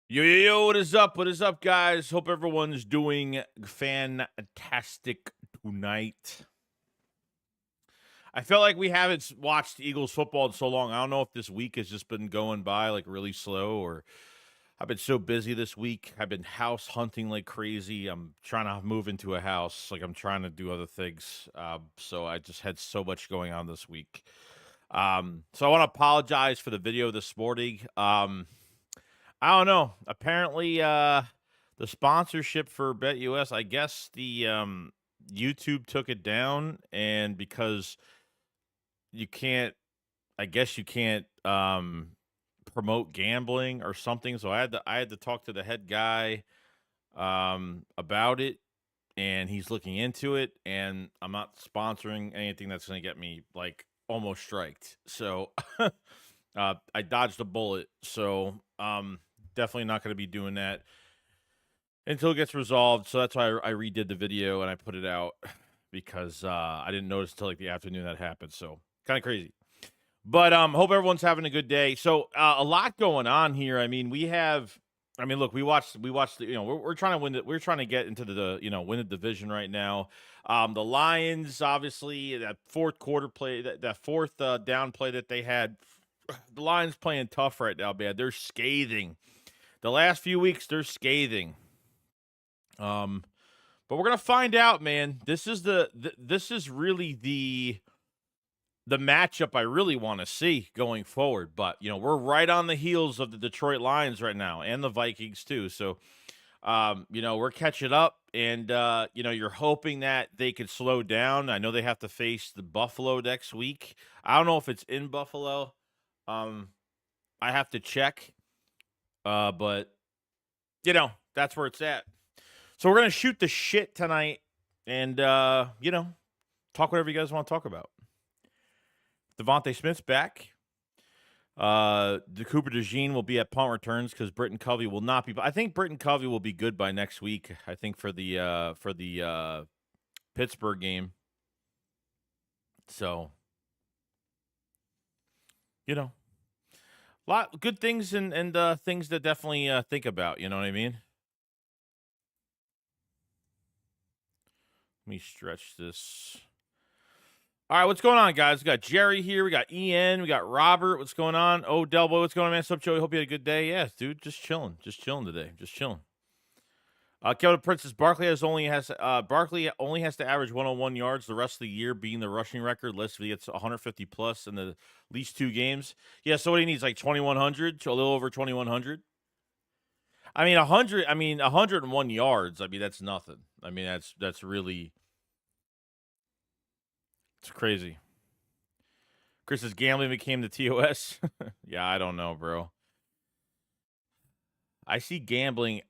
Yo, yo, yo, what is up? What is up, guys? Hope everyone's doing fantastic tonight. I felt like we haven't watched Eagles football in so long. I don't know if this week has just been going by like really slow or I've been so busy this week. I've been house hunting like crazy. I'm trying to move into a house. Like I'm trying to do other things. So I just had so much going on this week. So I want to apologize for the video this morning. I don't know. Apparently, the sponsorship for BetUS, I guess the YouTube took it down, and because you can't, I guess you can't promote gambling or something. So I had to talk to the head guy about it, and he's looking into it. And I'm not sponsoring anything that's going to get me like almost striked. So I dodged a bullet. So definitely not going to be doing that until it gets resolved. So that's why I redid the video and I put it out because I didn't notice until like the afternoon that happened. So kind of crazy. But hope everyone's having a good day. So a lot going on here. I mean, look, we watched the, we're trying to win we're trying to get into the win the division right now. The Lions, obviously, that fourth quarter play, that fourth down play that they had, the Lions playing tough right now, man. They're scathing. The last few weeks, they're scathing. But we're gonna find out, man. This is this is really the matchup I really want to see going forward. But we're right on the heels of the Detroit Lions right now, and the Vikings too. So, we're catching up, and you're hoping that they could slow down. I know they have to face the Buffalo next week. I don't know if it's in Buffalo. Um, I have to check. But that's where it's at. So we're gonna shoot the shit tonight, and talk whatever you guys want to talk about. Devontae Smith's back. The Cooper DeJean will be at punt returns because Britton Covey will not be. But I think Britton Covey will be good by next week. I think for the Pittsburgh game. So a lot good things and things to definitely think about. You know what I mean? Let me stretch this. All right, what's going on, guys? We got Jerry here. We got Ian. We got Robert. What's going on? Oh, Delbo, what's going on, man? What's up, Joey? Hope you had a good day. Yeah, dude, just chilling. Just chilling today. Just chilling. Kevin Princess Barkley only has to average 101 yards the rest of the year, being the rushing record. List if he gets 150 plus in the at least 2 games. Yeah, so what he needs like 2,100 to a little over 2,100. I mean 100. I mean 101 yards. I mean that's nothing. I mean that's really it's crazy. Chris's gambling became the TOS. Yeah, I don't know, bro. I see gambling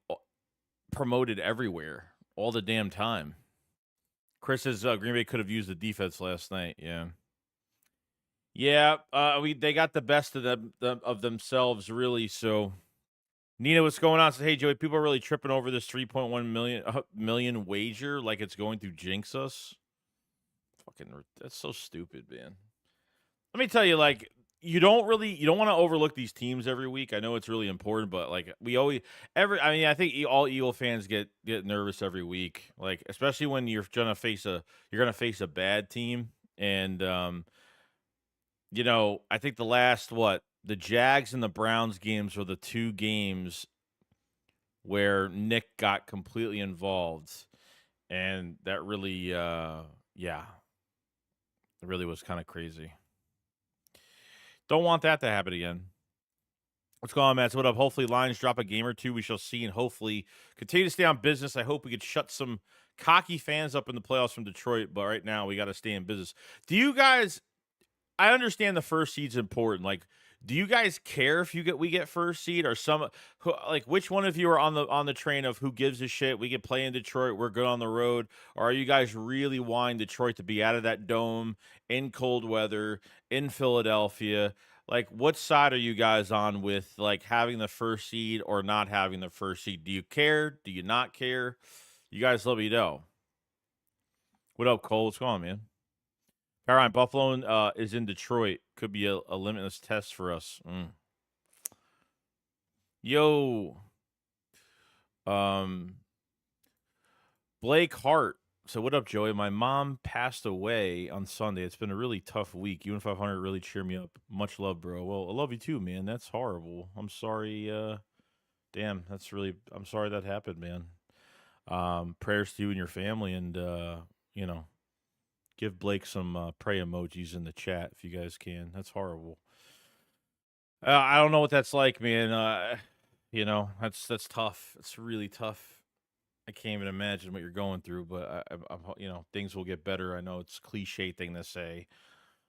promoted everywhere all the damn time. Chris says Green Bay could have used the defense last night. Yeah, yeah. They got the best of of themselves, really. So, Nina, what's going on? Says, hey, Joey, people are really tripping over this 3.1 million wager like it's going to jinx us. Fucking, that's so stupid, man. Let me tell you, like, you don't want to overlook these teams every week. I know it's really important, but like I think all Eagle fans get nervous every week, like especially when you're gonna face a bad team. And I think the Jags and the Browns games were the two games where Nick got completely involved, and that really it really was kind of crazy. Don't want that to happen again. What's going on, Matt? So what up? Hopefully Lions drop a game or two. We shall see, and hopefully continue to stay on business. I hope we could shut some cocky fans up in the playoffs from Detroit, but right now we got to stay in business. Do you guys I understand the first seed's important. Like, do you guys care if we get first seed, or which one of you are on the train of who gives a shit? We can play in Detroit, we're good on the road, or are you guys really wanting Detroit to be out of that dome in cold weather in Philadelphia? Like, what side are you guys on with like having the first seed or not having the first seed? Do you care? Do you not care? You guys let me know. What up, Cole? What's going on, man? All right, Buffalo is in Detroit. Could be a limitless test for us. Yo. Um, Blake Hart. So what up, Joey? My mom passed away on Sunday. It's been a really tough week. You and 500 really cheer me up. Much love, bro. Well, I love you too, man. That's horrible. I'm sorry. Damn, that's really. I'm sorry that happened, man. Prayers to you and your family, and you know, give Blake some pray emojis in the chat if you guys can. That's horrible. I don't know what that's like, man. That's tough. It's really tough. I can't even imagine what you're going through, but things will get better. I know it's a cliche thing to say,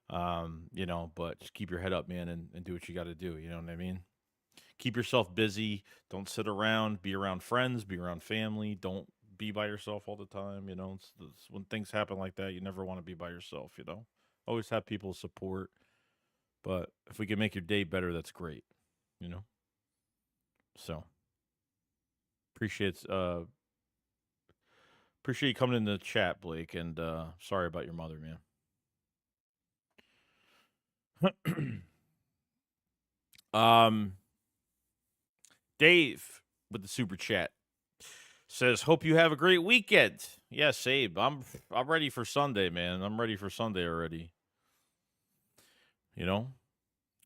but just keep your head up, man, and do what you got to do. You know what I mean? Keep yourself busy. Don't sit around. Be around friends. Be around family. Don't be by yourself all the time. When things happen like that, you never want to be by yourself. Always have people support. But if we can make your day better, that's great. So appreciate appreciate you coming in the chat, Blake, and sorry about your mother, man. Dave with the super chat says, "Hope you have a great weekend." Yes, Abe. I'm ready for Sunday, man. I'm ready for Sunday already.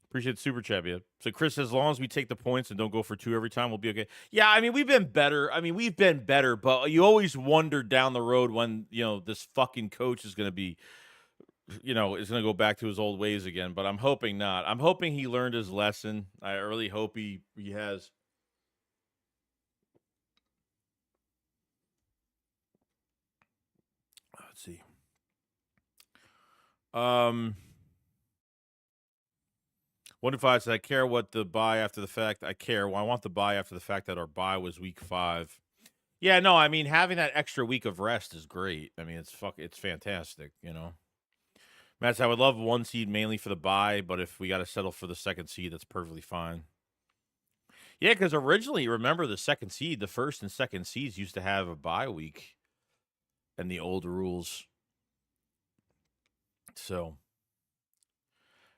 Appreciate the super chat, man. So Chris says, as long as we take the points and don't go for 2 every time, we'll be okay. Yeah, I mean, we've been better. But you always wonder down the road when, this fucking coach is going to be, is going to go back to his old ways again. But I'm hoping not. I'm hoping he learned his lesson. I really hope he has. Let's see. What if I said I care what the buy after the fact? I care. Well, I want the buy after the fact that our buy was week 5. Yeah, no, I mean having that extra week of rest is great. I mean it's fantastic. Matt, I would love 1 seed mainly for the buy, but if we got to settle for the 2nd seed, that's perfectly fine. Yeah, because originally, remember the 2nd seed, the 1st and 2nd seeds used to have a bye week, and the old rules. So.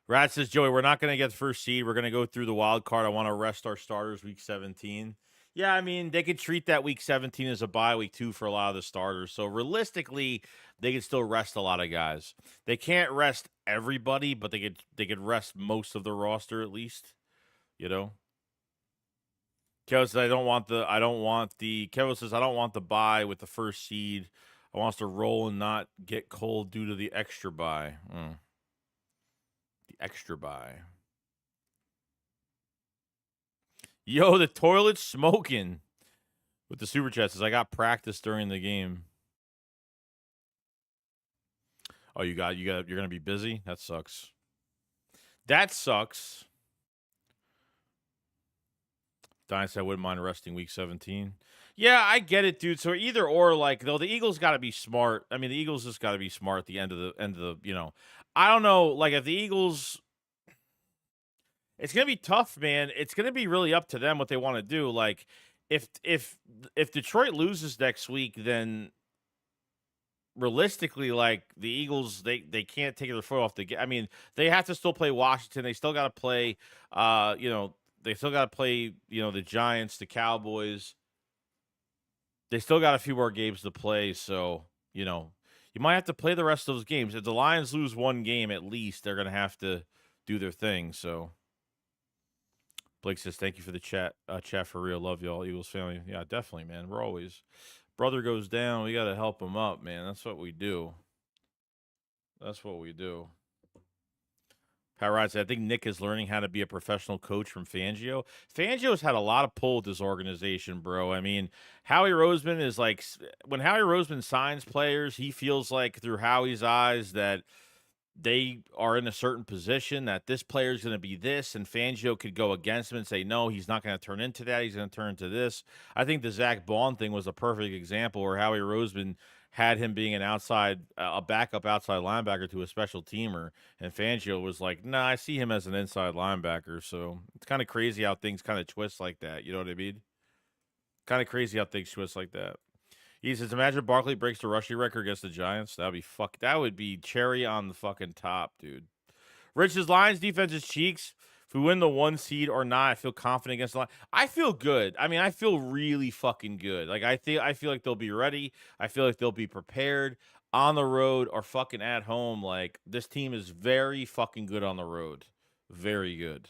Rat says, Joey, we're not going to get the 1st seed. We're going to go through the wild card. I want to rest our starters week 17. Yeah, I mean, they could treat that week 17 as a bye week, too, for a lot of the starters. So, realistically, they could still rest a lot of guys. They can't rest everybody, but they could rest most of the roster at least, Kevin says, Kevin says, I don't want the bye with the 1st seed. I want us to roll and not get cold due to the extra bye. The extra bye. Yo, the toilet's smoking. With the super chat says, I got practice during the game. Oh, you're gonna be busy? That sucks. That sucks. Dynasty, I wouldn't mind resting week 17. Yeah, I get it, dude. So either or, though, the Eagles got to be smart. I mean, the Eagles just got to be smart at the end of the. I don't know. If the Eagles, it's gonna be tough, man. It's gonna be really up to them what they want to do. If Detroit loses next week, then realistically, the Eagles, they can't take their foot off the. I mean, they have to still play Washington. They still got to play. They still got to play. The Giants, the Cowboys. They still got a few more games to play, so you might have to play the rest of those games. If the Lions lose 1 game, at least they're gonna have to do their thing. So. Blake says, thank you for the chat. Chat for real. Love y'all, Eagles family. Yeah, definitely, man. We're always. Brother goes down. We got to help him up, man. That's what we do. That's what we do. Pat Ryan said, I think Nick is learning how to be a professional coach from Fangio. Fangio's had a lot of pull with this organization, bro. I mean, Howie Roseman is when Howie Roseman signs players, he feels like through Howie's eyes that they are in a certain position, that this player is going to be this, and Fangio could go against him and say, no, he's not going to turn into that. He's going to turn into this. I think the Zach Bond thing was a perfect example where Howie Roseman had him being a backup outside linebacker to a special teamer, and Fangio was like, nah, I see him as an inside linebacker. So it's kind of crazy how things kind of twist like that. You know what I mean? Kind of crazy how things twist like that. He says, imagine Barkley breaks the rushing record against the Giants. That would be cherry on the fucking top, dude. Rich's Lions defense is cheeks. If we win the 1 seed or not, I feel confident against the line. I feel good. I mean, I feel really fucking good. Like I feel like they'll be ready. I feel like they'll be prepared on the road or fucking at home. Like this team is very fucking good on the road. Very good.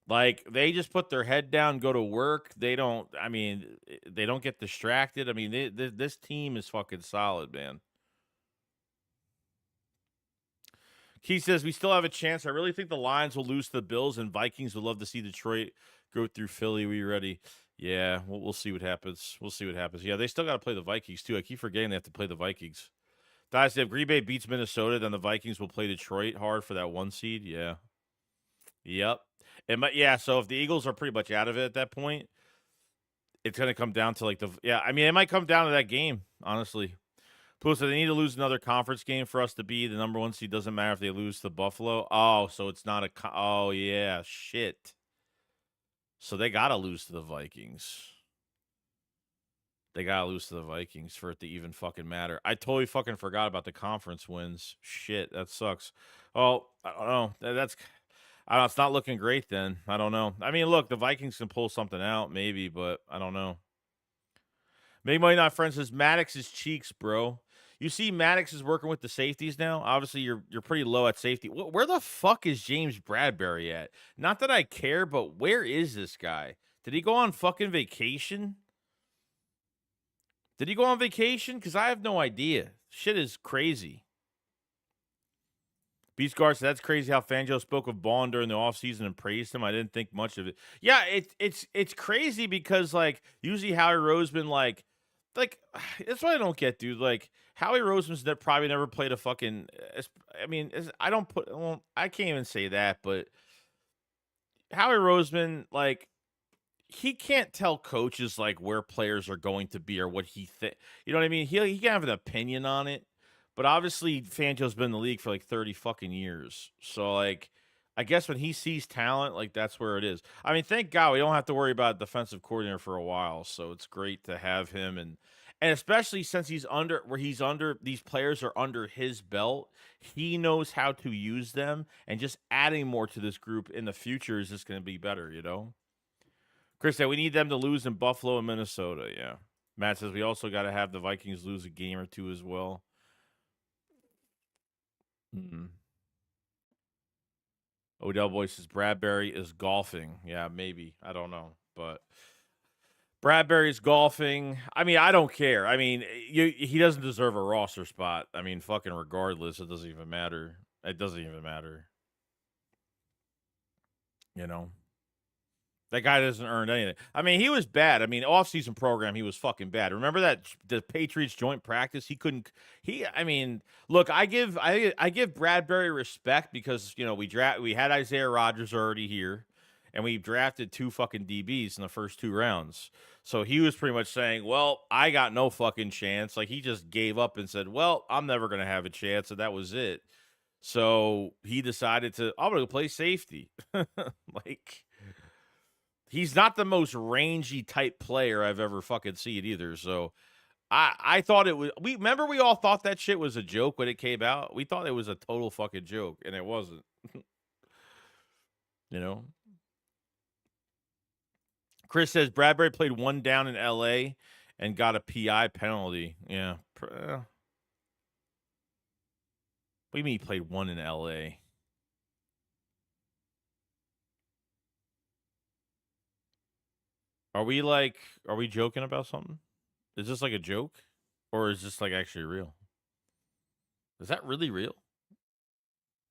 Like they just put their head down, go to work. They don't. I mean, they don't get distracted. I mean, this team is fucking solid, man. Keith says we still have a chance. I really think the Lions will lose to the Bills, and Vikings would love to see Detroit go through Philly. We ready? Yeah, we'll see what happens. We'll see what happens. Yeah, they still got to play the Vikings too. I keep forgetting they have to play the Vikings. Guys, if Green Bay beats Minnesota, then the Vikings will play Detroit hard for that 1 seed. Yeah. Yep. Yeah. So if the Eagles are pretty much out of it at that point, it's going to come down to I mean, it might come down to that game, honestly. Pooh said they need to lose another conference game for us to be the number 1 seed. Doesn't matter if they lose to Buffalo. Oh, so it's not a. Oh yeah, shit. So they gotta lose to the Vikings. They gotta lose to the Vikings for it to even fucking matter. I totally fucking forgot about the conference wins. Shit, that sucks. Oh, I don't know. That's. I don't know. It's not looking great then. I don't know. I mean, look, the Vikings can pull something out, maybe, but I don't know. Make Money Not Friends says Maddox's cheeks, bro. You see, Maddox is working with the safeties now. Obviously, you're pretty low at safety. Where the fuck is James Bradbury at? Not that I care, but where is this guy? Did he go on fucking vacation? Did he go on vacation? Because I have no idea. Shit is crazy. Beast Guard said that's crazy how Fangio spoke of Bond during the offseason and praised him. I didn't think much of it. Yeah, it's crazy because like usually Howie Roseman like that's what I don't get, dude. Like Howie Roseman's probably never played a fucking. I mean, I can't even say that, but Howie Roseman, like, he can't tell coaches like where players are going to be or what he think. You know what I mean? He can have an opinion on it, but obviously Fangio's been in the league for like 30 fucking years. So like, I guess when he sees talent, like that's where it is. I mean, thank God we don't have to worry about a defensive coordinator for a while. So it's great to have him and especially since these players are under his belt, he knows how to use them and just adding more to this group in the future is just going to be better, you know? Chris said we need them to lose in Buffalo and Minnesota. Yeah. Matt says we also got to have the Vikings lose a game or two as well. Odell Boy says Bradbury is golfing. Yeah, maybe. I don't know. But Bradbury's golfing. I mean, I don't care. I mean, he doesn't deserve a roster spot. I mean, fucking regardless, it doesn't even matter. It doesn't even matter. You know? That guy doesn't earn anything. I mean, he was bad. I mean, off-season program, he was fucking bad. Remember that the Patriots joint practice? I mean, look, I give Bradbury respect because, you know, we had Isaiah Rodgers already here, and we drafted 2 fucking DBs in the first 2 rounds. So he was pretty much saying, well, I got no fucking chance. Like, he just gave up and said, well, I'm never going to have a chance, and that was it. So he decided I'm going to play safety. Like... He's not the most rangy type player I've ever fucking seen either. So I thought it was. We all thought that shit was a joke when it came out. We thought it was a total fucking joke, and it wasn't. You know. Chris says Bradbury played 1 down in L.A. and got a PI penalty. Yeah. What do you mean he played 1 in L.A.? Are we joking about something? Is this like a joke? Or is this like actually real? Is that really real?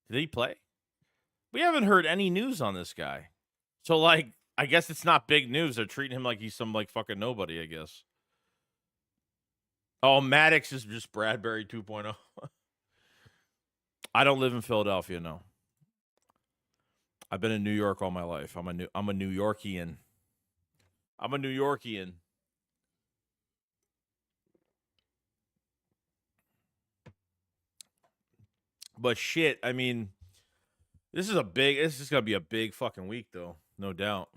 Did he play? We haven't heard any news on this guy. So like, I guess it's not big news. They're treating him like he's some like fucking nobody, I guess. Oh, Maddox is just Bradbury 2.0. I don't live in Philadelphia, no. I've been in New York all my life. I'm a New Yorkian. I'm a New Yorkian. But shit, I mean, this is going to be a big fucking week, though. No doubt.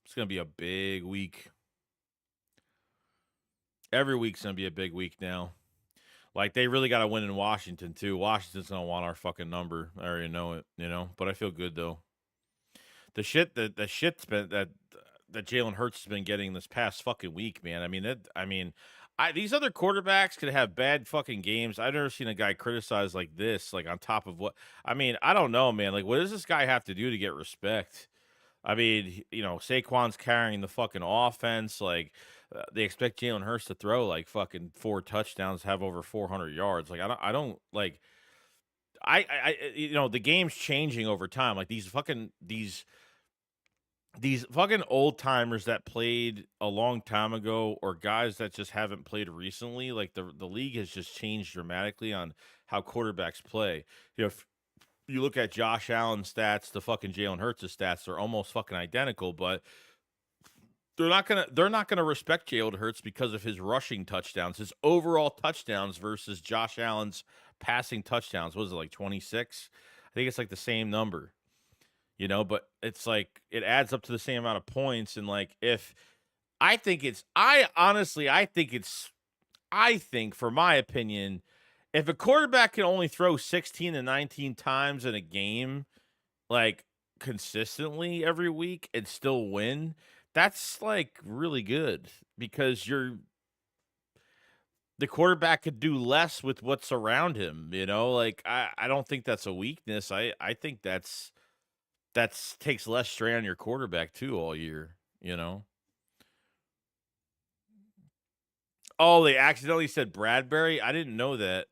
It's going to be a big week. Every week's going to be a big week now. Like, they really got to win in Washington, too. Washington's going to want our fucking number. I already know it, you know? But I feel good, though. the shit's been that Jalen Hurts has been getting this past fucking week, man. These other quarterbacks could have bad fucking games. I've never seen a guy criticized like this, like on top of what I don't know, man. Like, what does this guy have to do to get respect? Saquon's carrying the fucking offense. Like, they expect Jalen Hurts to throw like fucking 4 touchdowns, have over 400 yards. Like, I don't like. The game's changing over time. Like these fucking old timers that played a long time ago, or guys that just haven't played recently. Like the league has just changed dramatically on how quarterbacks play. If you look at Josh Allen's stats, the fucking Jalen Hurts' stats are almost fucking identical, but they're not gonna respect Jalen Hurts because of his rushing touchdowns, his overall touchdowns versus Josh Allen's passing touchdowns. What was it, like 26? I think it's like the same number, but it's like it adds up to the same amount of points. And like, if I think it's, I honestly, I think, for my opinion, if a quarterback can only throw 16 to 19 times in a game, like consistently every week and still win, that's like really good, because the quarterback could do less with what's around him, like I don't think that's a weakness. I think that's takes less strain on your quarterback too all year, you know. Oh, they accidentally said Bradbury. I didn't know that.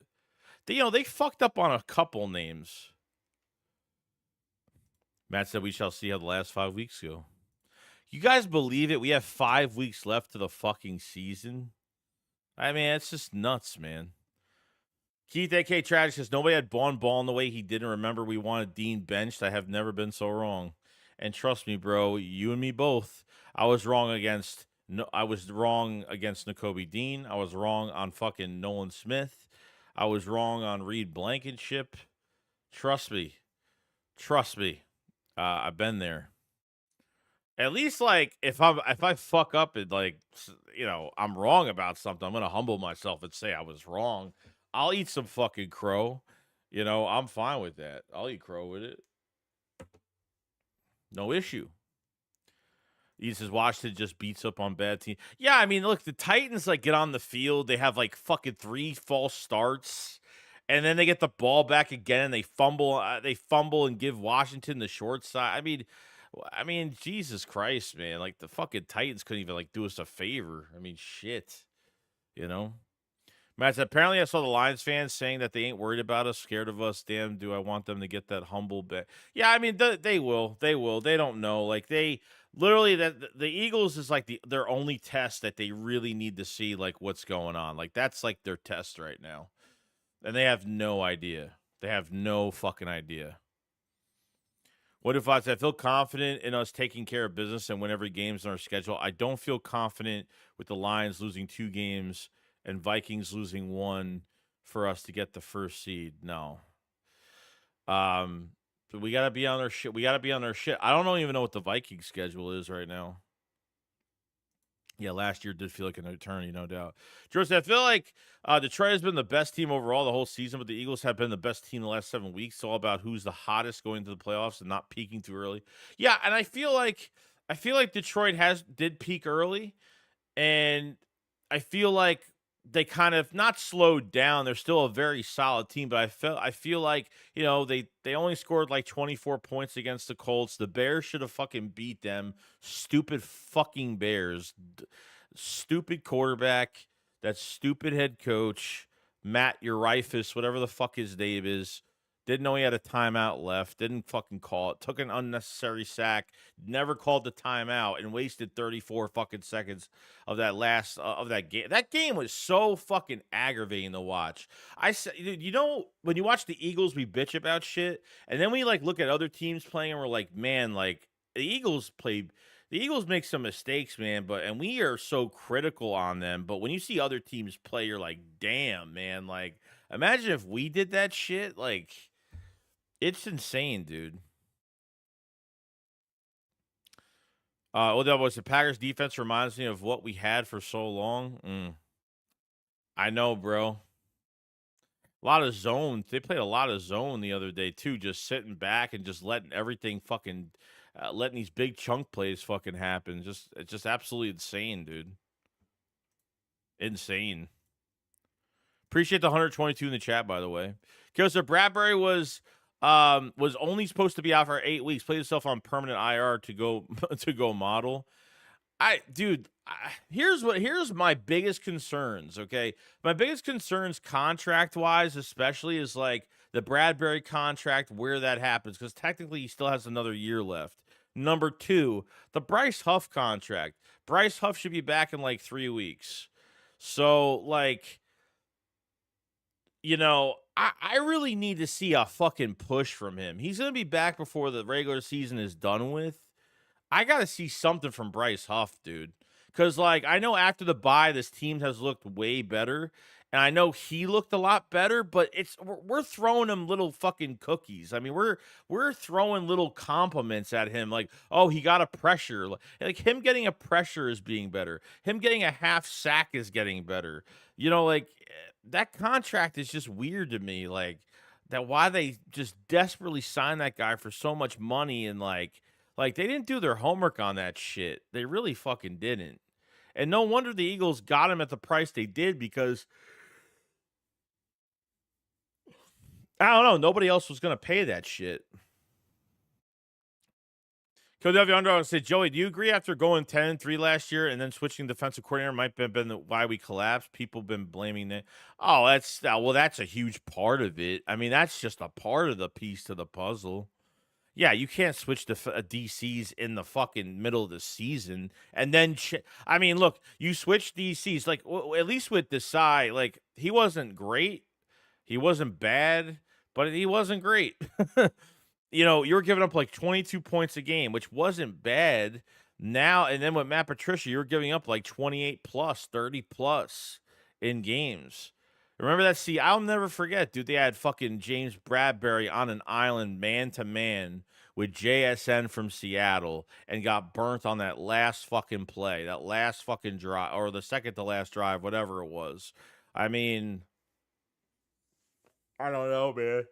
They fucked up on a couple names. Matt said we shall see how the last 5 weeks go. You guys believe it? We have 5 weeks left to the fucking season. I mean, it's just nuts, man. Keith A.K. Tragic says nobody had Ball in the way he didn't. Remember, we wanted Dean benched. I have never been so wrong. And trust me, bro, you and me both. I was wrong against Nakobe Dean. I was wrong on fucking Nolan Smith. I was wrong on Reed Blankenship. Trust me. I've been there. At least, like, if I fuck up and, like, I'm wrong about something, I'm gonna humble myself and say I was wrong. I'll eat some fucking crow. I'm fine with that. I'll eat crow with it. No issue. He says Washington just beats up on bad teams. Yeah, I mean, look, the Titans like get on the field. They have like fucking 3 false starts, and then they get the ball back again and they fumble. They fumble and give Washington the short side. I mean, Jesus Christ, man! Like, the fucking Titans couldn't even like do us a favor. I mean, shit, you know. Matt said, apparently I saw the Lions fans saying that they ain't worried about us, scared of us. Damn, do I want them to get that humble bet? Yeah, I mean, they will. They will. They don't know. Like, they literally, that the Eagles is like their only test that they really need to see, like, what's going on. Like, that's like their test right now. And they have no idea. They have no fucking idea. What if I feel confident in us taking care of business and win every games in our schedule? I don't feel confident with the Lions losing 2 games and Vikings losing 1 for us to get the first seed. No. But we gotta be on our shit. I don't even know what the Vikings schedule is right now. Yeah, last year did feel like an eternity, no doubt. George, I feel like Detroit has been the best team overall the whole season, but the Eagles have been the best team the last 7 weeks. It's all about who's the hottest going to the playoffs and not peaking too early. Yeah, and I feel like Detroit did peak early, and I feel like they kind of not slowed down. They're still a very solid team, but I feel like, they only scored like 24 points against the Colts. The Bears should have fucking beat them. Stupid fucking Bears. Stupid quarterback. That stupid head coach, Matt Uriphus, whatever the fuck his name is. Didn't know he had a timeout left. Didn't fucking call it. Took an unnecessary sack. Never called the timeout and wasted 34 fucking seconds of that last of that game. That game was so fucking aggravating to watch. I said, when you watch the Eagles, we bitch about shit, and then we like look at other teams playing, and we're like, man, like the Eagles make some mistakes, man, and we are so critical on them. But when you see other teams play, you're like, damn, man, like imagine if we did that shit, like. It's insane, dude. That was the Packers defense reminds me of what we had for so long. I know, bro. A lot of zone. They played a lot of zone the other day too, just sitting back and just letting everything fucking. letting these big chunk plays fucking happen. It's just absolutely insane, dude. Insane. Appreciate the 122 in the chat, by the way. Okay, so Bradbury was only supposed to be out for 8 weeks. Played himself on permanent IR to go to go model. Here's my biggest concerns. Okay, my biggest concerns contract wise, especially, is like the Bradbury contract, where that happens, because technically he still has another year left. Number two, the Bryce Huff contract. Bryce Huff should be back in like 3 weeks. So like, I really need to see a fucking push from him. He's gonna be back before the regular season is done with. I got to see something from Bryce Huff, dude. Because, like, I know after the bye, this team has looked way better. And I know he looked a lot better, but we're throwing him little fucking cookies. I mean, we're throwing little compliments at him, like, oh, he got a pressure. Like him getting a pressure is being better. Him getting a half sack is getting better. That contract is just weird to me. Like, that why they just desperately signed that guy for so much money, and like, they didn't do their homework on that shit. They really fucking didn't. And no wonder the Eagles got him at the price they did, because I don't know, nobody else was going to pay that shit. KW Underdog said, Joey, do you agree after going 10-3 last year and then switching defensive coordinator might have been why we collapsed? People have been blaming that. Oh, that's a huge part of it. I mean, that's just a part of the piece to the puzzle. Yeah, you can't switch to DCs in the fucking middle of the season and then I mean, look, you switch DCs, like, at least with Desai, like, he wasn't great, he wasn't bad, but he wasn't great. You were giving up like 22 points a game, which wasn't bad. Now, and then with Matt Patricia, you're giving up like 28 plus, 30 plus in games. Remember that? See, I'll never forget, dude. They had fucking James Bradbury on an island, man to man, with JSN from Seattle, and got burnt on that last fucking play, that last fucking drive, or the second to last drive, whatever it was. I mean, I don't know, man.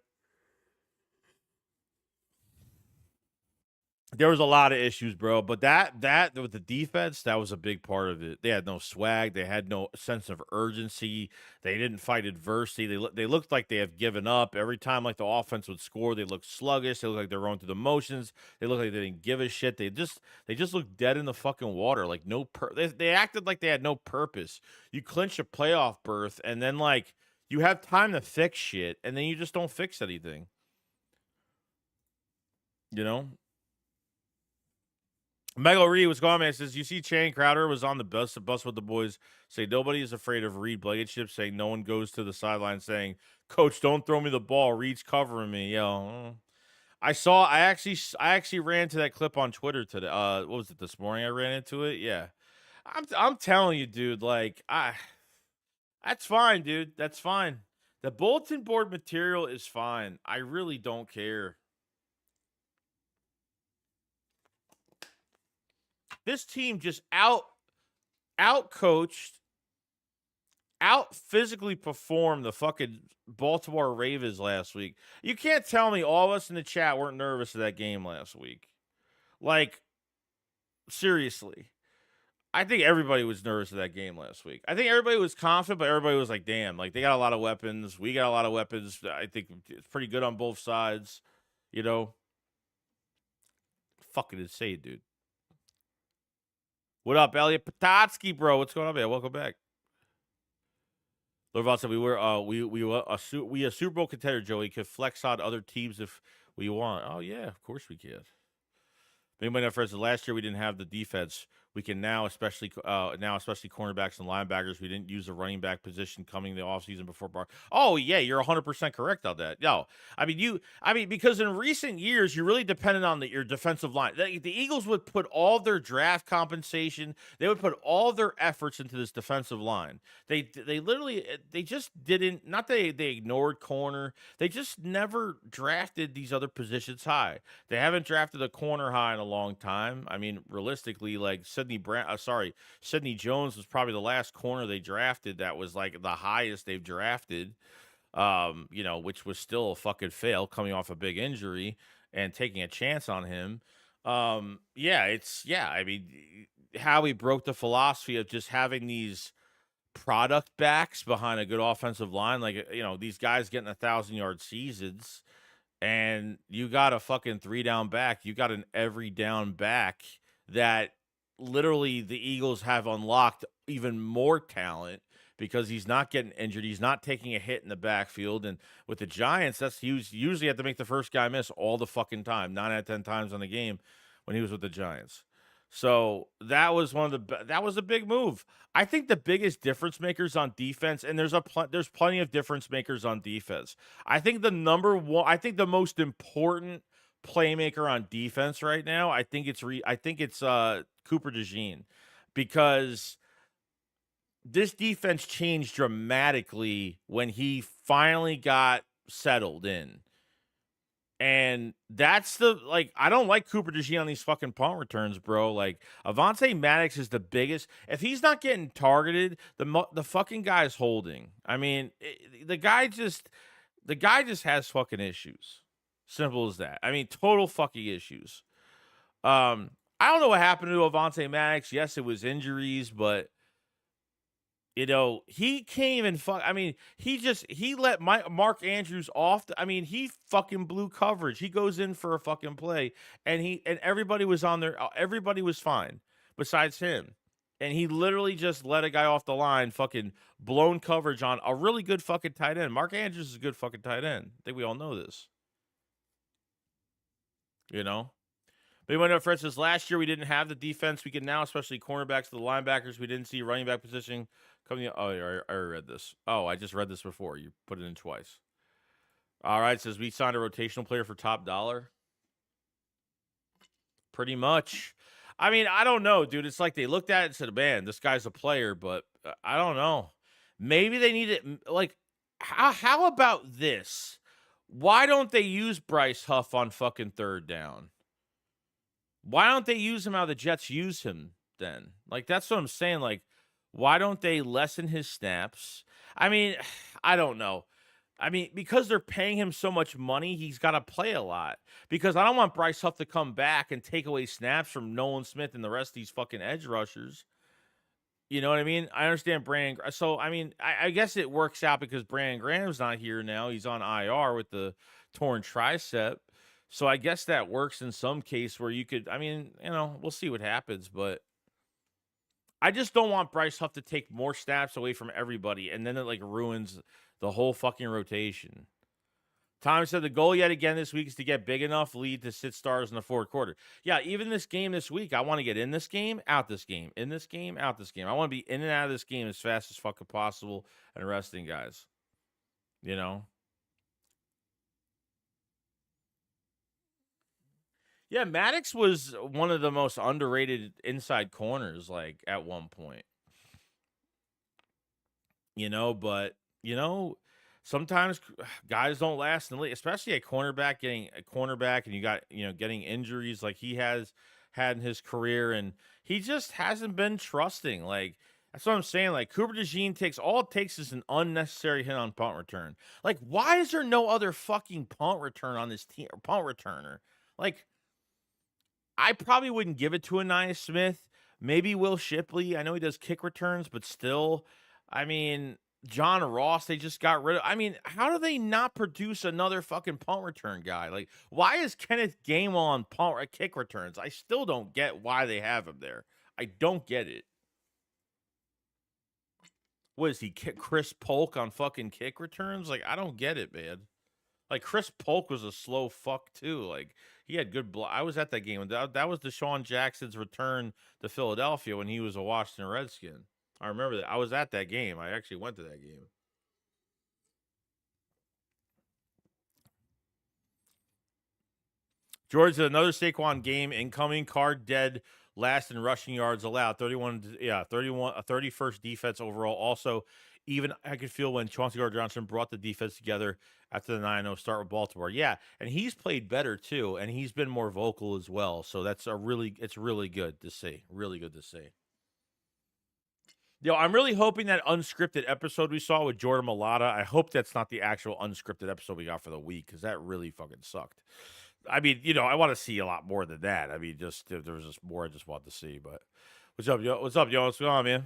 There was a lot of issues, bro. But that with the defense, that was a big part of it. They had no swag. They had no sense of urgency. They didn't fight adversity. They looked like they have given up. Every time like the offense would score, they looked sluggish. They looked like they're running through the motions. They looked like they didn't give a shit. They just looked dead in the fucking water. Like they acted like they had no purpose. You clinch a playoff berth, and then like you have time to fix shit, and then you just don't fix anything. You know? Michael Reed, what's going on, man? Says, you see Channing Crowder was on the bus with the boys. Say, nobody is afraid of Reed Blankenship. Saying, no one goes to the sideline saying, Coach, don't throw me the ball. Reed's covering me. I actually ran to that clip on Twitter today. What was it, this morning I ran into it? Yeah. I'm telling you, dude, like, that's fine, dude. That's fine. The bulletin board material is fine. I really don't care. This team just out-coached, out-physically performed the fucking Baltimore Ravens last week. You can't tell me all of us in the chat weren't nervous of that game last week. Like, seriously. I think everybody was nervous of that game last week. I think everybody was confident, but everybody was like, damn, like, they got a lot of weapons. We got a lot of weapons. I think it's pretty good on both sides, Fucking insane, dude. What up, Elliot Patatsky, bro? What's going on, man? Welcome back. Lorval said we a Super Bowl contender, Joey. Could flex on other teams if we want. Oh yeah, of course we can. Anybody know, for instance, last year we didn't have the defense. We can now, especially cornerbacks and linebackers. We didn't use the running back position coming the offseason before Bar. Oh yeah, you're 100% correct on that. No, I mean because in recent years you're really dependent on your defensive line. The Eagles would put all their draft compensation, they would put all their efforts into this defensive line. They literally just didn't. Not they ignored corner. They just never drafted these other positions high. They haven't drafted a corner high in a long time. I mean, realistically, like Sidney Jones was probably the last corner they drafted that was like the highest they've drafted, which was still a fucking fail coming off a big injury and taking a chance on him. I mean, Howie broke the philosophy of just having these product backs behind a good offensive line. Like, these guys getting 1,000-yard seasons, and you got a fucking 3-down back. You got an every down back that literally the Eagles have unlocked even more talent because he's not getting injured. He's not taking a hit in the backfield. And with the Giants, that's usually have to make the first guy miss all the fucking time, 9 out of 10 times on the game when he was with the Giants. So that was that was a big move. I think the biggest difference makers on defense, and there's plenty of difference makers on defense. I think I think the most important playmaker on defense right now, I think it's Cooper DeJean, because this defense changed dramatically when he finally got settled in. And that's I don't like Cooper DeJean on these fucking punt returns, bro. Like, Avonte Maddox is the biggest. If he's not getting targeted, the fucking guy's holding. I mean, the guy just has fucking issues. Simple as that. I mean, total fucking issues. I don't know what happened to Avonte Maddox. Yes, it was injuries, but he came and he let Mark Andrews off. He fucking blew coverage. He goes in for a fucking play, and everybody was on there. Everybody was fine besides him. And he literally just let a guy off the line, fucking blown coverage on a really good fucking tight end. Mark Andrews is a good fucking tight end. I think we all know this. But he went up, Fred says, last year we didn't have the defense we can now, especially cornerbacks to the linebackers. We didn't see running back position coming. Oh, I already read this. Oh, I just read this before. You put it in twice. All right, says we signed a rotational player for top dollar. Pretty much. I mean, I don't know, dude. It's like they looked at it and said, man, this guy's a player, but I don't know. Maybe they need it. Like, how about this? Why don't they use Bryce Huff on fucking third down? Why don't they use him how the Jets use him then? Like, that's what I'm saying. Like, why don't they lessen his snaps? I mean, I don't know. I mean, because they're paying him so much money, he's got to play a lot. Because I don't want Bryce Huff to come back and take away snaps from Nolan Smith and the rest of these fucking edge rushers. You know what I mean? I understand Brandon. So, I mean, I guess it works out because Brandon Graham's not here now. He's on IR with the torn tricep. So I guess that works in some case where you could, we'll see what happens, but I just don't want Bryce Huff to take more snaps away from everybody, and then it ruins the whole fucking rotation. Tom said the goal yet again this week is to get big enough lead to sit stars in the fourth quarter. Yeah, even this game this week, I want to get in this game, out this game, in this game, out this game. I want to be in and out of this game as fast as fucking possible and resting guys. Yeah, Maddox was one of the most underrated inside corners, at one point. But sometimes guys don't last in the league, especially a cornerback and you got, getting injuries like he has had in his career, and he just hasn't been trusting. That's what I'm saying. Cooper DeJean all it takes is an unnecessary hit on punt return. Why is there no other fucking punt return on this team, punt returner? I probably wouldn't give it to Anaya Smith. Maybe Will Shipley. I know he does kick returns, but still, John Ross, they just got rid of. How do they not produce another fucking punt return guy? Why is Kenneth Gainwell on kick returns? I still don't get why they have him there. I don't get it. What is he, Chris Polk on fucking kick returns? I don't get it, man. Chris Polk was a slow fuck too. He had good I was at that game. That was Deshaun Jackson's return to Philadelphia when he was a Washington Redskin. I remember that. I was at that game. I actually went to that game. George said another Saquon game incoming. Card dead. Last in rushing yards allowed. 31st defense overall. Also, even I could feel when Chauncey Gardner-Johnson brought the defense together after the 9-0 start with Baltimore. Yeah, and he's played better too, and he's been more vocal as well. So it's really good to see. Really good to see. I'm really hoping that unscripted episode we saw with Jordan Mailata, I hope that's not the actual unscripted episode we got for the week, because that really fucking sucked. I mean, I want to see a lot more than that. I mean, just if there was just more, I just want to see. But what's up, yo? What's up, yo? What's going on, man?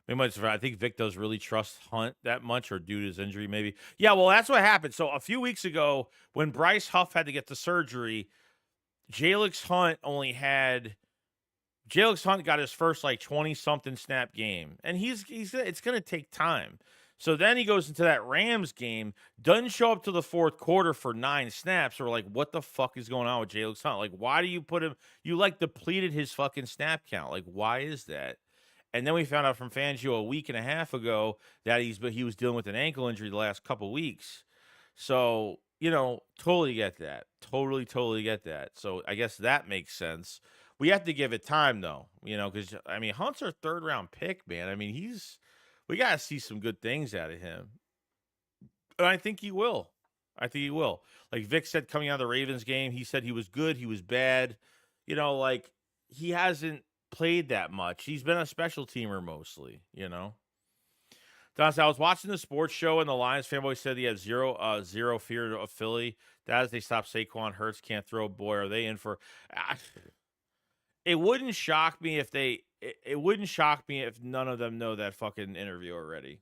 I think Vic does really trust Hunt that much, or due to his injury, maybe. Yeah, well, that's what happened. So a few weeks ago, when Bryce Huff had to get the surgery, Jalix Hunt got his first like 20-something snap game. And it's gonna take time. So then he goes into that Rams game, doesn't show up to the fourth quarter for 9 snaps. We're like, what the fuck is going on with Jalix Hunt? Like, why do you put him? You like depleted his fucking snap count. Like, why is that? And then we found out from Fangio a week and a half ago that he was dealing with an ankle injury the last couple weeks. So, totally get that. Totally get that. So I guess that makes sense. We have to give it time though, because I mean Hunt's our 3rd-round pick, man. I mean, we gotta see some good things out of him. And I think he will. Like Vic said coming out of the Ravens game, he said he was good, he was bad. Like he hasn't played that much. He's been a special teamer mostly, Don, I was watching the sports show and the Lions fanboy said he had zero fear of Philly. That is, they stopped Saquon. Hurts can't throw. Boy, are they in for? It wouldn't shock me if It wouldn't shock me if none of them know that fucking interview already.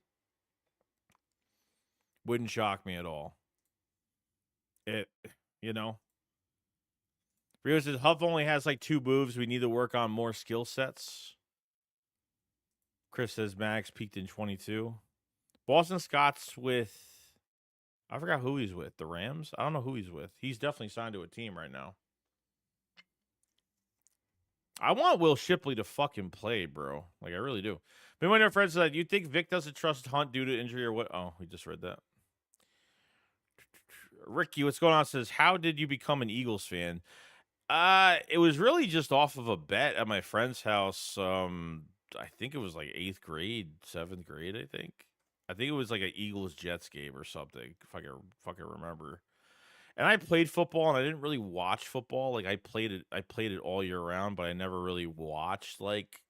Wouldn't shock me at all. Rio says Huff only has like 2 moves. We need to work on more skill sets. Chris says Max peaked in 22. Boston Scott's with, I forgot who he's with. The Rams? I don't know who he's with. He's definitely signed to a team right now. I want Will Shipley to fucking play, bro. Like, I really do. But one of our friends said, you think Vic doesn't trust Hunt due to injury or what? Oh, we just read that. Ricky, what's going on? Says, how did you become an Eagles fan? It was really just off of a bet at my friend's house. I think it was like 8th grade, 7th grade, I think. I think it was like an Eagles-Jets game or something, if I can fucking remember. And I played football, and I didn't really watch football. Like, I played it all year round, but I never really watched, like,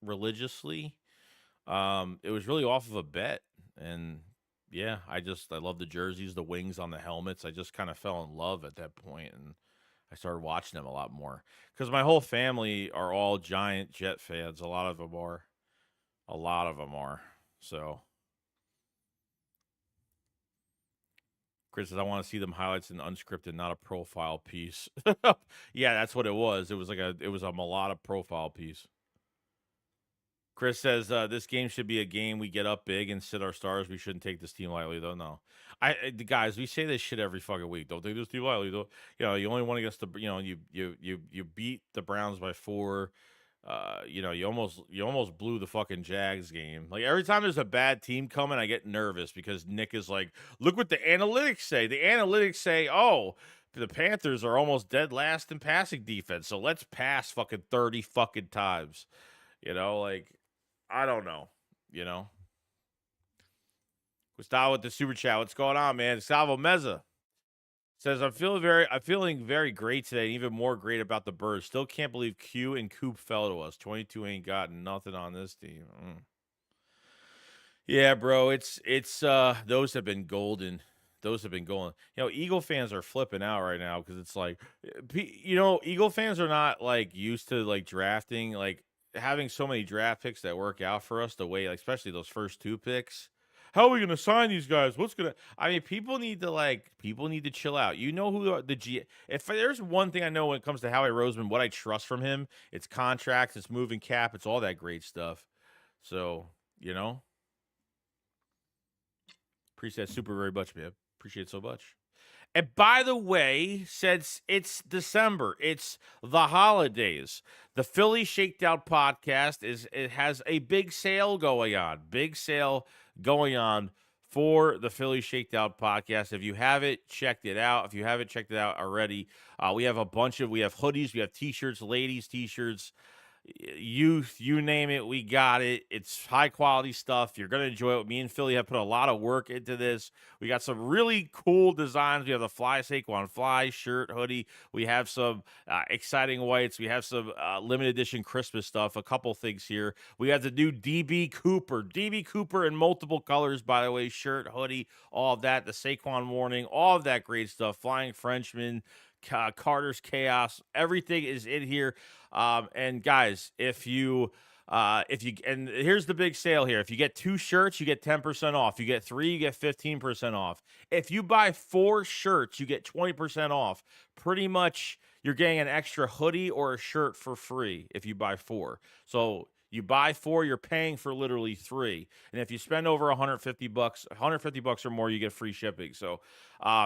religiously. It was really off of a bet. And, yeah, I love the jerseys, the wings on the helmets. I just kind of fell in love at that point, and I started watching them a lot more. Because my whole family are all giant Jet fans. A lot of them are. So... Chris says, I want to see them highlights in unscripted, not a profile piece. Yeah, that's what it was. It was a Mulata profile piece. Chris says, this game should be a game we get up big and sit our stars. We shouldn't take this team lightly, though. No. Guys, we say this shit every fucking week. Don't take this team lightly, though. You only won against you beat the Browns by 4. You almost blew the fucking Jags game. Like, every time there's a bad team coming, I get nervous because Nick is like, look what the analytics say. The analytics say, oh, the Panthers are almost dead last in passing defense, so let's pass fucking 30 fucking times. Like, I don't know. Gustavo with the super chat. What's going on, man? Gustavo Meza says, I'm feeling very great today, and even more great about the Birds. Still can't believe Q and Coop fell to us. 22 ain't gotten nothing on this team. Yeah, bro, it's those have been golden. Eagle fans are flipping out right now because it's like, Eagle fans are not like used to like drafting, like having so many draft picks that work out for us the way, like, especially those first 2 picks. How are we going to sign these guys? People need to chill out. You know who if there's one thing I know when it comes to Howie Roseman, what I trust from him, it's contracts, it's moving cap, it's all that great stuff. So, appreciate that super very much, man. Appreciate it so much. And by the way, since it's December, it's the holidays. The Philly Shakedown podcast it has a big sale going on. Big sale going on for the Philly Shakedown podcast. If you haven't checked it out, already, we have hoodies, we have t-shirts, ladies t-shirts. youth, you name it, we got it. It's high quality stuff. You're gonna enjoy it. Me and Philly have put a lot of work into this. We got some really cool designs. We have the Fly Saquon Fly shirt, hoodie. We have some exciting whites. We have some limited edition Christmas stuff. A couple things here. We have the new DB Cooper in multiple colors, by the way, shirt, hoodie, all of that. The Saquon warning, all of that great stuff. Flying Frenchman, Carter's Chaos, everything is in here. And guys, if you and here's the big sale here. If you get 2 shirts, you get 10% off. You get 3, you get 15% off. If you buy 4 shirts, you get 20% off. Pretty much you're getting an extra hoodie or a shirt for free if you buy 4. So you buy 4, you're paying for literally 3. And if you spend over $150 or more, you get free shipping. So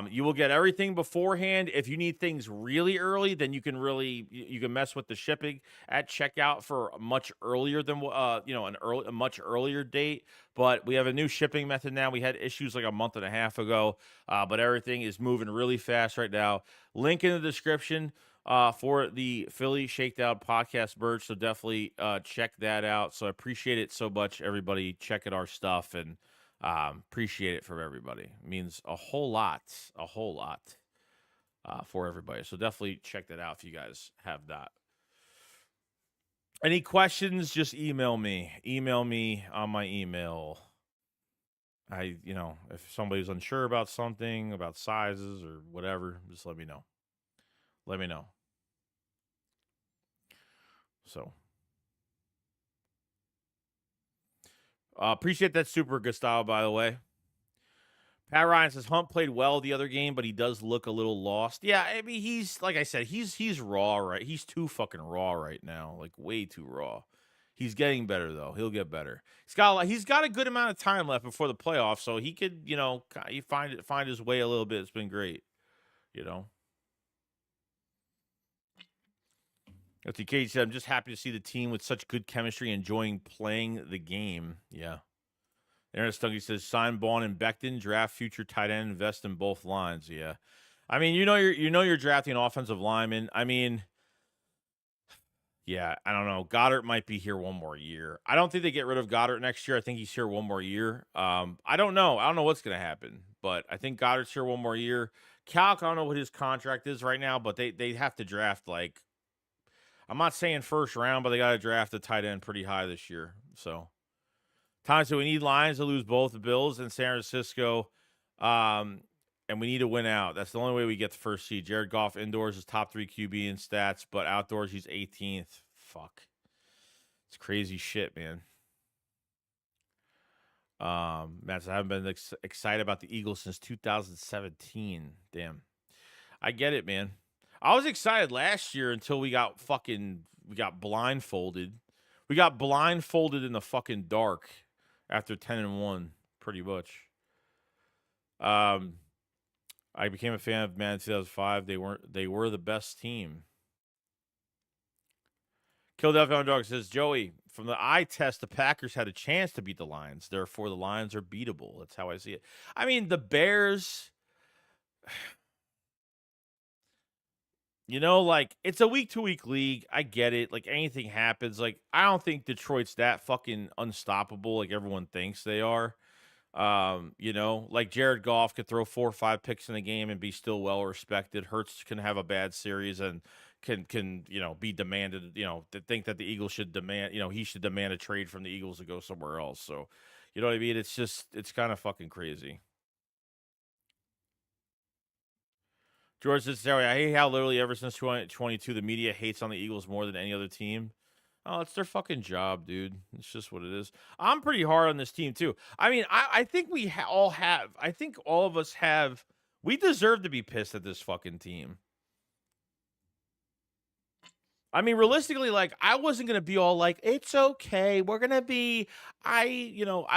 you will get everything beforehand. If you need things really early, then you can mess with the shipping at checkout for much earlier than a much earlier date. But we have a new shipping method now. We had issues like a month and a half ago, but everything is moving really fast right now. Link in the description for the Philly Shakedown podcast merch. So definitely check that out. So I appreciate it so much, everybody checking our stuff, and appreciate it from everybody. It means a whole lot for everybody. So definitely check that out if you guys have that. Any questions, just email me. Email me on my email. If somebody's unsure about something, about sizes or whatever, just let me know. Let me know. So, appreciate that super Gustavo, by the way. Pat Ryan says Hunt played well the other game, but he does look a little lost. Yeah, I mean, he's like I said, he's raw, right? He's too fucking raw right now, like way too raw. He's getting better though. He'll get better. He's got a good amount of time left before the playoffs, so he could, he find his way a little bit. It's been great, LTK said, I'm just happy to see the team with such good chemistry enjoying playing the game. Yeah. Aaron Stunky says, sign Bond and Becton, draft future tight end, invest in both lines. Yeah. I mean, you're drafting an offensive lineman. I mean, yeah, I don't know. Goddard might be here one more year. I don't think they get rid of Goddard next year. I think he's here one more year. I don't know. I don't know what's going to happen, but I think Goddard's here one more year. Calc, I don't know what his contract is right now, but they have to draft, like, I'm not saying first round, but they got to draft a tight end pretty high this year. So, so we need Lions to lose both the Bills and San Francisco, and we need to win out. That's the only way we get the first seed. Jared Goff indoors is top 3 QB in stats, but outdoors he's 18th. Fuck, it's crazy shit, man. Matt, I haven't been excited about the Eagles since 2017. Damn, I get it, man. I was excited last year until we got blindfolded. We got blindfolded in the fucking dark after 10-1, pretty much. I became a fan of Man in 2005. They were the best team. Philadelphia Underdog says, Joey, from the eye test, the Packers had a chance to beat the Lions. Therefore, the Lions are beatable. That's how I see it. I mean, the Bears, like, it's a week-to-week league. I get it. Like, anything happens. Like, I don't think Detroit's that fucking unstoppable like everyone thinks they are. Like Jared Goff could throw 4 or 5 picks in a game and be still well-respected. Hurts can have a bad series and can be demanded, to think that the Eagles should demand, he should demand a trade from the Eagles to go somewhere else. So, you know what I mean? It's kind of fucking crazy. George says, Sorry, I hate how literally ever since 2022, the media hates on the Eagles more than any other team. Oh, it's their fucking job, dude. It's just what it is. I'm pretty hard on this team, too. I mean, I think we all have. I think all of us have. We deserve to be pissed at this fucking team. I mean, realistically, like, I wasn't going to be all like, it's okay. We're going to be, I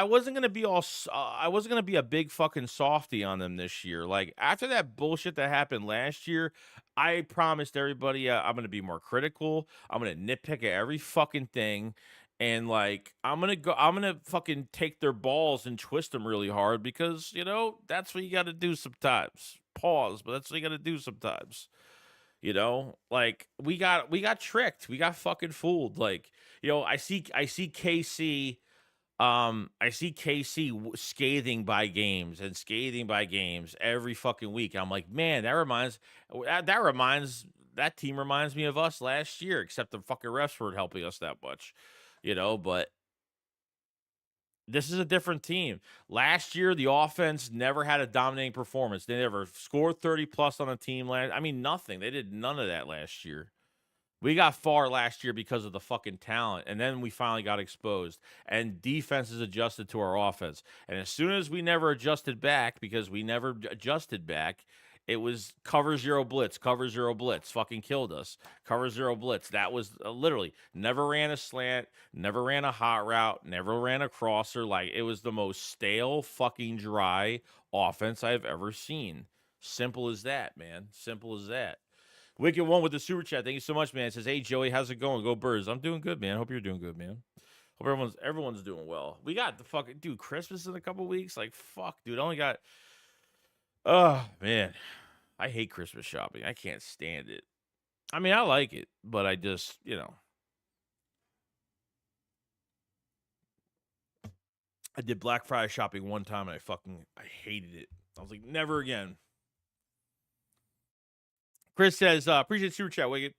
wasn't going to be all, I wasn't going to be a big fucking softy on them this year. Like, after that bullshit that happened last year, I promised everybody I'm going to be more critical. I'm going to nitpick at every fucking thing. And, like, I'm going to fucking take their balls and twist them really hard because, that's what you got to do sometimes. Pause, but that's what you got to do sometimes. You know, like we got tricked. We got fucking fooled. Like, I see KC. I see KC scathing by games and scathing by games every fucking week. I'm like, man, that team reminds me of us last year, except the fucking refs weren't helping us that much, But this is a different team. Last year, the offense never had a dominating performance. They never scored 30 plus on a team I mean, nothing. They did none of that last year. We got far last year because of the fucking talent, and then we finally got exposed. And defenses adjusted to our offense. And as soon as we never adjusted back, because we never adjusted back, it was cover zero blitz, fucking killed us. Cover zero blitz. That was literally never ran a slant, never ran a hot route, never ran a crosser. Like, it was the most stale, fucking dry offense I've ever seen. Simple as that, man. Simple as that. Wicked One with the super chat. Thank you so much, man. It says, "Hey Joey, how's it going? Go Birds." I'm doing good, man. Hope you're doing good, man. Hope everyone's doing well. We got the fucking dude Christmas in a couple weeks. Like, fuck, dude. I only got. Oh man, I hate Christmas shopping. I can't stand it. I mean, I like it, but I just, I did Black Friday shopping one time and I hated it. I was like, never again. Chris says, appreciate super chat, Wicked.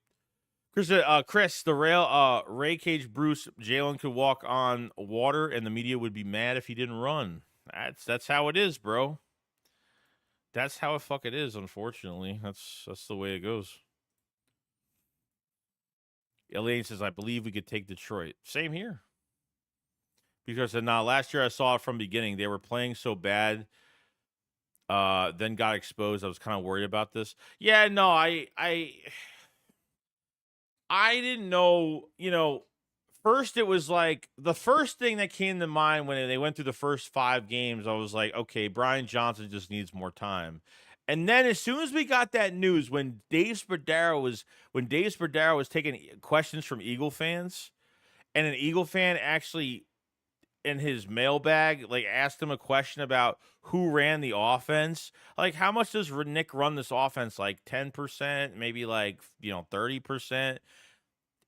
Chris, the Ray Cage Bruce Jalen could walk on water and the media would be mad if he didn't run. That's how it is, bro. That's how it fuck it is, unfortunately. That's the way it goes. Elaine says, I believe we could take Detroit. Same here. Because last year I saw it from the beginning. They were playing so bad, then got exposed. I was kind of worried about this. Yeah, no, I didn't know, first it was like the first thing that came to mind when they went through the first 5 games, I was like, okay, Brian Johnson just needs more time. And then as soon as we got that news, when Dave Spadaro was taking questions from Eagle fans, and an Eagle fan actually in his mailbag like asked him a question about who ran the offense, like how much does Nick run this offense, like 10%, maybe like 30%.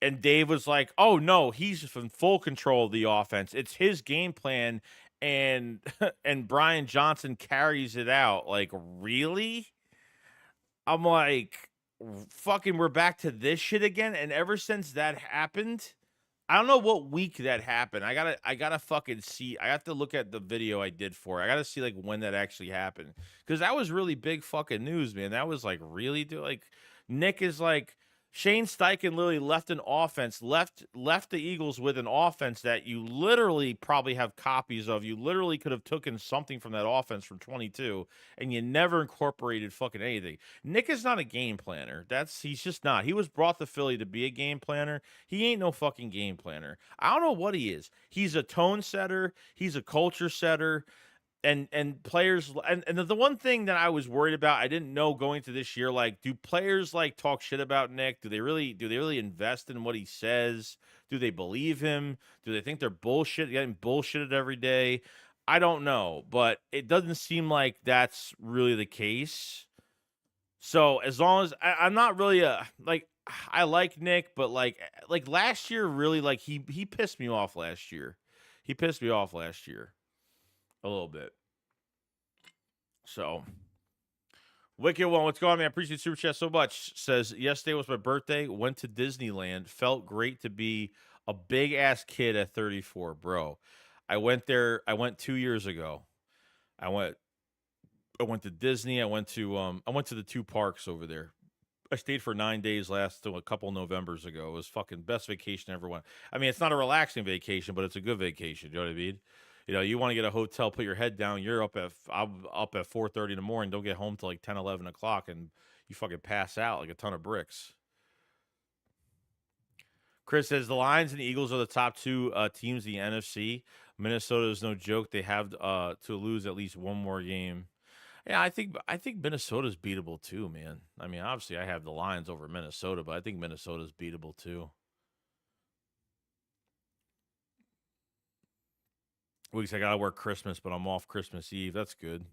And Dave was like, "Oh no, he's in full control of the offense. It's his game plan, and and Brian Johnson carries it out." Like, really? I'm like, fucking, we're back to this shit again. And ever since that happened, I don't know what week that happened. I gotta fucking see. I have to look at the video I did for it. I gotta see like when that actually happened, because that was really big fucking news, man. That was like really like Nick is like Shane Steichen literally left an offense, left the Eagles with an offense that you literally probably have copies of. You literally could have taken something from that offense from 22, and you never incorporated fucking anything. Nick is not a game planner. He's just not. He was brought to Philly to be a game planner. He ain't no fucking game planner. I don't know what he is. He's a tone setter. He's a culture setter. And players, and the one thing that I was worried about, I didn't know going to this year, like, do players like talk shit about Nick? Do they really invest in what he says? Do they believe him? Do they think they're getting bullshitted every day? I don't know, but it doesn't seem like that's really the case. So as long as I'm not really like, I like Nick, but like last year, really, like he pissed me off last year. He pissed me off last year a little bit. So, Wicked One, what's going on, man? I appreciate Super Chat so much. Says, yesterday was my birthday. Went to Disneyland. Felt great to be a big ass kid at 34, bro. I went there. I went 2 years ago. I went to Disney. I went to the 2 parks over there. I stayed for 9 days a couple Novembers ago. It was fucking best vacation I ever went. I mean, it's not a relaxing vacation, but it's a good vacation. You know what I mean? You want to get a hotel, put your head down. You're I'm up at 4:30 in the morning. Don't get home till like 10, 11 o'clock, and you fucking pass out like a ton of bricks. Chris says the Lions and the Eagles are the top 2 teams in the NFC. Minnesota is no joke. They have to lose at least one more game. Yeah, I think Minnesota's beatable too, man. I mean, obviously I have the Lions over Minnesota, but I think Minnesota's beatable too. Weeks I gotta work Christmas, but I'm off Christmas Eve. That's good.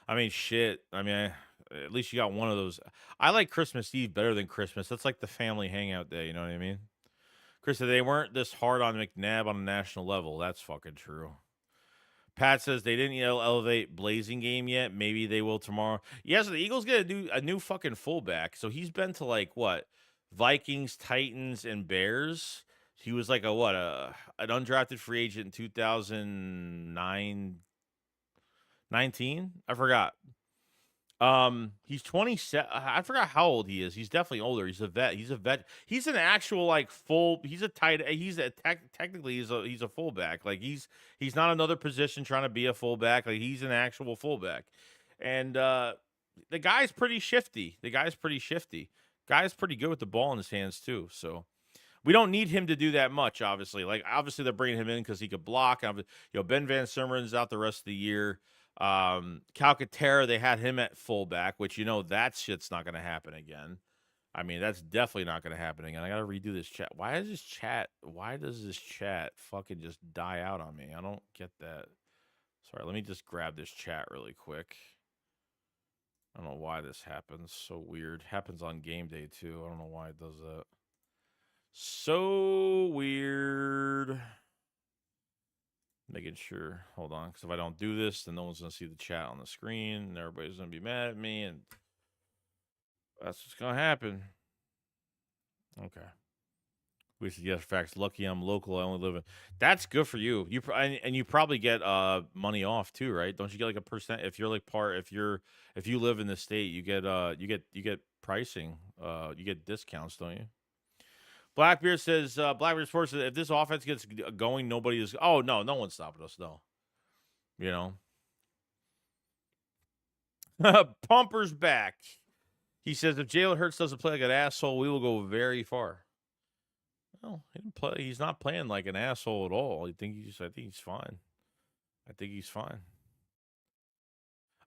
I mean, shit. I mean, at least you got one of those. I like Christmas Eve better than Christmas. That's like the family hangout day. You know what I mean? Chris said they weren't this hard on McNabb on a national level. That's fucking true. Pat says they didn't elevate Blazing Game yet. Maybe they will tomorrow. Yeah, so the Eagles get a new fucking fullback. So he's been to like what? Vikings, Titans, and Bears. He was like an undrafted free agent in 2009, 19? I forgot. He's 27. I forgot how old he is. He's definitely older. He's a vet. He's a vet. He's an actual like full. He's a tight. He's a technically he's a fullback. Like he's not another position trying to be a fullback. Like he's an actual fullback, and the guy's pretty shifty. Guy's pretty good with the ball in his hands too. So we don't need him to do that much. Obviously, they're bringing him in because he could block. Ben Van Summer's out the rest of the year. Calcaterra, they had him at fullback, which that shit's not going to happen again. I mean, that's definitely not going to happen again. I got to redo this chat. Why does this chat fucking just die out on me? I don't get that. Sorry, let me just grab this chat really quick. I don't know why this happens. So weird. Happens on game day too. I don't know why it does that. So weird. Making sure. Hold on, because if I don't do this, then no one's going to see the chat on the screen, and everybody's going to be mad at me, and that's what's going to happen. Okay. We said, yes, facts. Lucky I'm local. I only live in. That's good for you. And you probably get money off too, right? Don't you get like a percent if you're like if you live in the state, you get pricing. You get discounts, don't you? Blackbeard says, Blackbeard Sports says, if this offense gets going, nobody is. Oh, no one's stopping us, no. Pumper's back. He says, if Jalen Hurts doesn't play like an asshole, we will go very far. No, he's not playing like an asshole at all. I think he's fine.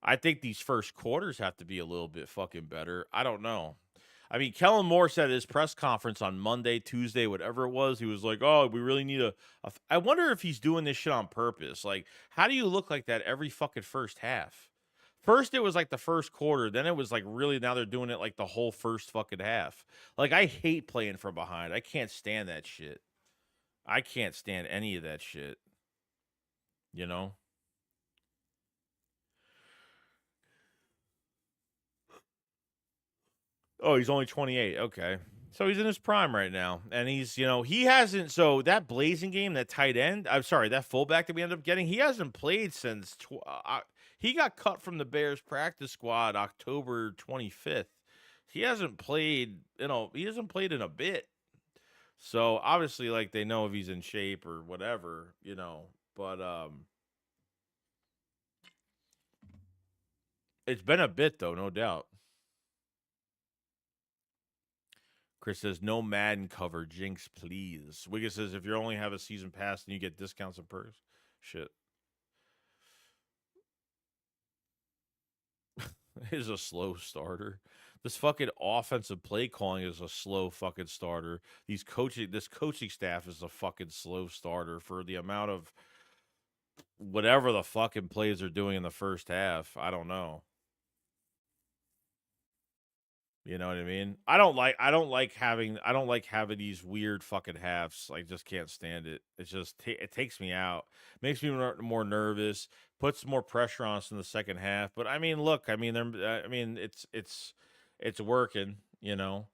I think these first quarters have to be a little bit fucking better. I don't know. I mean, Kellen Moore said at his press conference on Monday, Tuesday, whatever it was, he was like, oh, we really need I wonder if he's doing this shit on purpose. Like, how do you look like that every fucking first half? First, it was like the first quarter. Then it was like really now they're doing it like the whole first fucking half. Like, I hate playing from behind. I can't stand that shit. I can't stand any of that shit. You know? Oh, he's only 28. Okay. So he's in his prime right now. And he hasn't. So that Blazing Game, that tight end, I'm sorry, that fullback that we ended up getting, he hasn't played since. He got cut from the Bears practice squad October 25th. He hasn't played, in a bit. So obviously, like, they know if he's in shape or whatever, but, it's been a bit though, no doubt. Chris says, no Madden cover. Jinx, please. Wiggins says, if you only have a season pass, then you get discounts and perks. Shit. Is a slow starter. This fucking offensive play calling is a slow fucking starter. This coaching staff is a fucking slow starter for the amount of whatever the fucking plays are doing in the first half. I don't know. You know what I mean? I don't like having these weird fucking halves. I just can't stand it. It's just it takes me out. Makes me more nervous, puts more pressure on us in the second half. But I mean, look, it's working, they're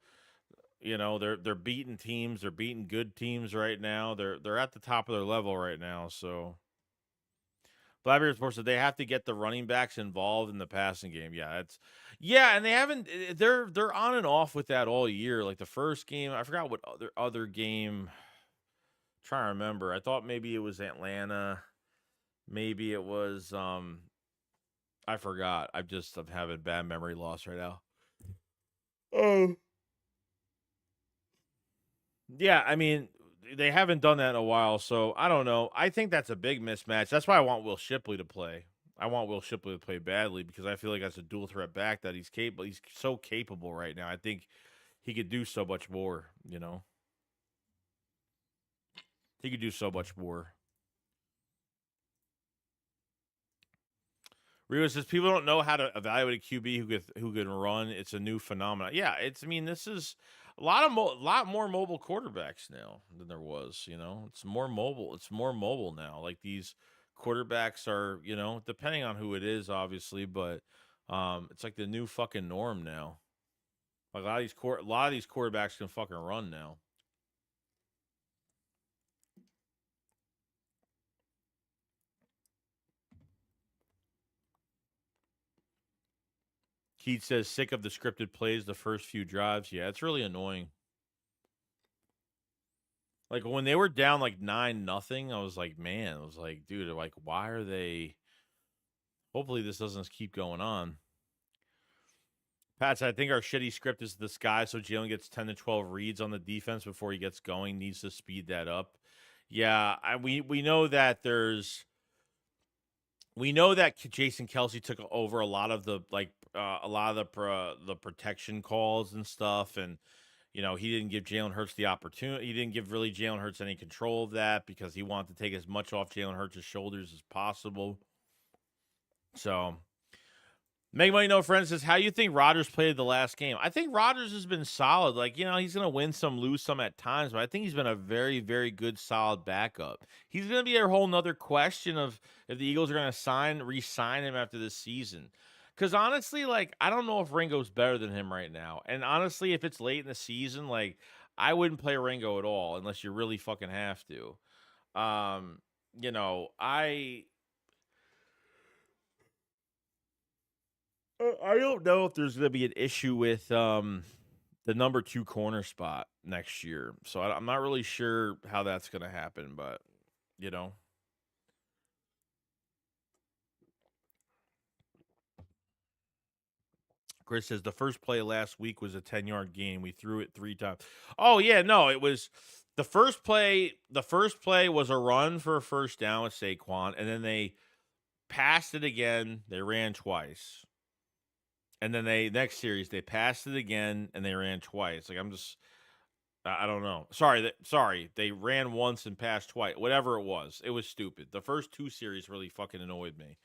beating teams, they're beating good teams right now. They're at the top of their level right now, so Blackbeard Sports said they have to get the running backs involved in the passing game. And they haven't. They're on and off with that all year. Like the first game, I forgot what other game. I'm trying to remember. I thought maybe it was Atlanta. Maybe it was. I forgot. I'm having bad memory loss right now. Oh. Yeah, I mean, they haven't done that in a while, so I don't know. I think that's a big mismatch. That's why I want Will Shipley to play. I want Will Shipley to play badly because I feel like that's a dual threat back that he's capable. He's so capable right now. I think he could do so much more, He could do so much more. Rio says people don't know how to evaluate a QB who can run. It's a new phenomenon. Yeah, it's. I mean, this is a lot more mobile quarterbacks now than there was. It's more mobile. It's more mobile now. Like these quarterbacks are, depending on who it is, obviously, but it's like the new fucking norm now. Like a lot of these quarterbacks can fucking run now. Keith says sick of the scripted plays the first few drives. Yeah, it's really annoying. Like when they were down like 9-0, I was like, man, I was like, dude, like, why are they? Hopefully, this doesn't keep going on. Pat said, I think our shitty script is the sky, so Jalen gets 10 to 12 reads on the defense before he gets going. Needs to speed that up. Yeah, we know that we know that Jason Kelsey took over a lot of the the protection calls and stuff, and he didn't give Jalen Hurts the opportunity. He didn't give really Jalen Hurts any control of that because he wanted to take as much off Jalen Hurts' shoulders as possible. So, Make Money No Friends says, how you think Rodgers played the last game? I think Rodgers has been solid. Like, he's going to win some, lose some at times, but I think he's been a very, very good, solid backup. He's going to be a whole nother question of if the Eagles are going to re-sign him after this season. Because honestly, like, I don't know if Ringo's better than him right now. And honestly, if it's late in the season, like, I wouldn't play Ringo at all unless you really fucking have to. I don't know if there's going to be an issue with the number 2 corner spot next year. So I'm not really sure how that's going to happen, but Chris says the first play last week was a 10-yard gain. We threw it 3 times. Oh yeah, no, it was the first play. The first play was a run for a first down with Saquon, and then they passed it again. They ran twice. And then next series they passed it again and they ran twice. Like I don't know. Sorry, they ran once and passed twice. Whatever it was stupid. The first 2 series really fucking annoyed me.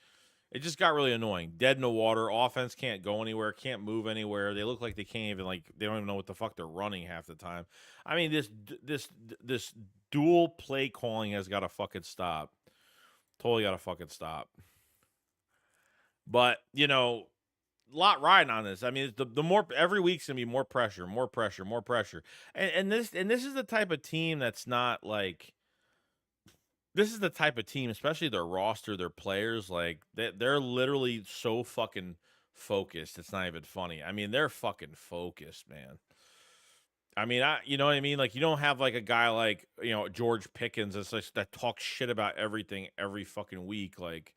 It just got really annoying. Dead in the water. Offense can't go anywhere. Can't move anywhere. They look like they can't even they don't even know what the fuck they're running half the time. I mean this dual play calling has got to fucking stop. Totally got to fucking stop. But lot riding on this. I mean, the more every week's gonna be more pressure, more pressure, more pressure. And this is the type of team that's not like this is the type of team, especially their roster, their players, like they're literally so fucking focused. It's not even funny. I mean, they're fucking focused, man. I mean, you know what I mean? Like, you don't have like a guy like, George Pickens that's like, that talks shit about everything every fucking week. Like,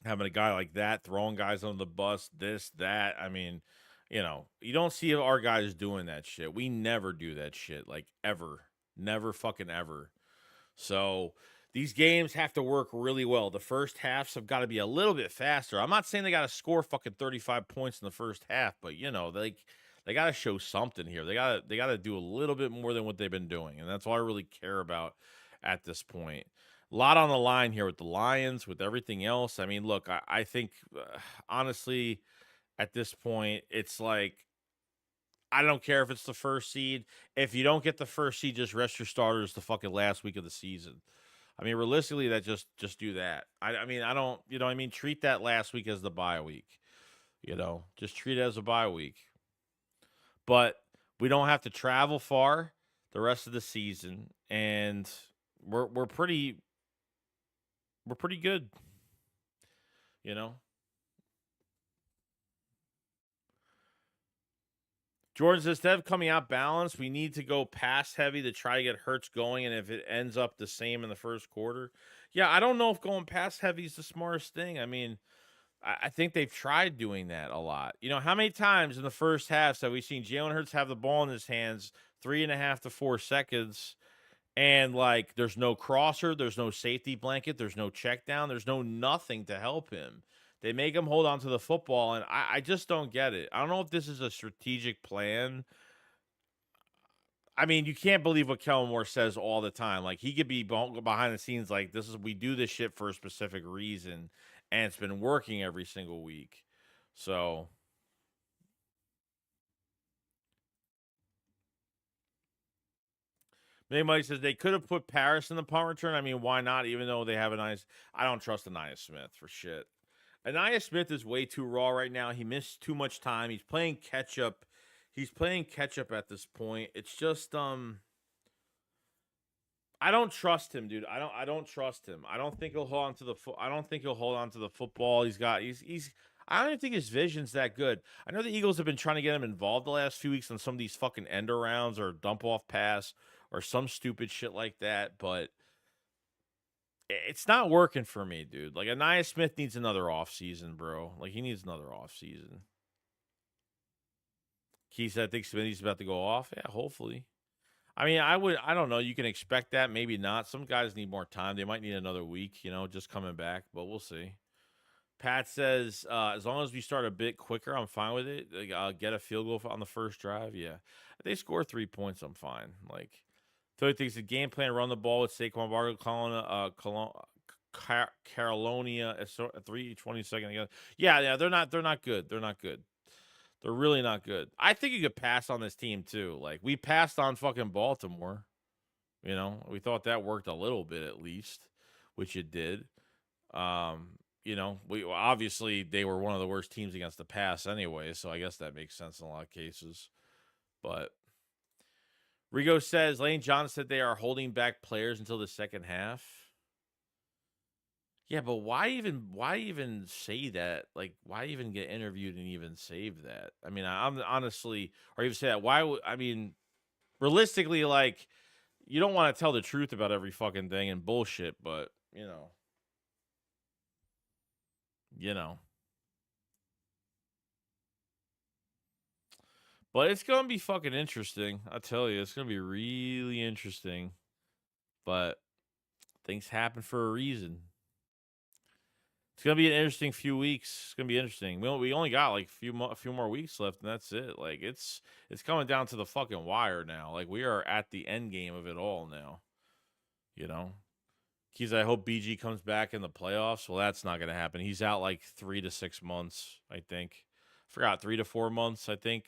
having a guy like that throwing guys under the bus, this, that. I mean, you don't see our guys doing that shit. We never do that shit, like ever. Never fucking ever. So these games have to work really well. The first halves have got to be a little bit faster. I'm not saying they got to score fucking 35 points in the first half, but they got to show something here. They got to do a little bit more than what they've been doing, and that's all I really care about at this point. A lot on the line here with the Lions, with everything else. I mean, look, I think honestly, at this point, it's like I don't care if it's the first seed. If you don't get the first seed, just rest your starters the fucking last week of the season. I mean, realistically, that just do that. I mean, I don't, I mean, treat that last week as the bye week. Just treat it as a bye week. But we don't have to travel far the rest of the season, and we're pretty good. Jordan says, instead of coming out balanced, we need to go pass heavy to try to get Hurts going. And if it ends up the same in the first quarter, yeah, I don't know if going pass heavy is the smartest thing. I mean, I think they've tried doing that a lot. How many times in the first half have we seen Jalen Hurts have the ball in his hands 3.5 to 4 seconds, and like there's no crosser, there's no safety blanket, there's no check down, there's no nothing to help him. They make him hold on to the football, and I just don't get it. I don't know if this is a strategic plan. I mean, you can't believe what Kellen Moore says all the time. Like he could be behind the scenes, like we do this shit for a specific reason, and it's been working every single week. So Money says they could have put Paris in the punt return. I mean, why not? Even though they have a nice, I don't trust Anaya Smith for shit. Anaya Smith is way too raw right now. He missed too much time. He's playing catch up. He's playing catch up at this point. It's just I don't trust him, dude. I don't trust him. I don't think he'll hold on to the I don't think he'll hold on to the football. He's I don't even think his vision's that good. I know the Eagles have been trying to get him involved the last few weeks on some of these fucking end arounds or dump off pass or some stupid shit like that, but it's not working for me, dude. Like Anaya Smith needs another off season, bro. Like he needs another off season. Keith said I think Smitty's about to go off. Yeah, hopefully. I mean, I don't know. You can expect that, maybe not. Some guys need more time. They might need another week, just coming back, but we'll see. Pat says, as long as we start a bit quicker, I'm fine with it. Like, I'll get a field goal on the first drive. Yeah. If they score 3 points, I'm fine. Like, Philly thinks the game plan, run the ball with Saquon Barkley, Carolina at 3:22 again. Yeah, they're not good. They're not good. They're really not good. I think you could pass on this team too. Like we passed on fucking Baltimore. We thought that worked a little bit at least, which it did. We obviously they were one of the worst teams against the pass anyway, so I guess that makes sense in a lot of cases. But Rigo says Lane Johnson said they are holding back players until the second half. Yeah, but why even say that? Like, why even get interviewed and even save that? I mean, I'm honestly, or even say that. Why would I mean, realistically, like, you don't want to tell the truth about every fucking thing and bullshit, but you know. But it's gonna be fucking interesting. I tell you, it's gonna be really interesting. But things happen for a reason. It's gonna be an interesting few weeks. It's gonna be interesting. We only got like a few more weeks left, and that's it. Like it's coming down to the fucking wire now. Like we are at the end game of it all now. You know, Keys. I hope BG comes back in the playoffs. Well, that's not gonna happen. He's out like 3 to 6 months. I think. Forgot 3 to 4 months. I think.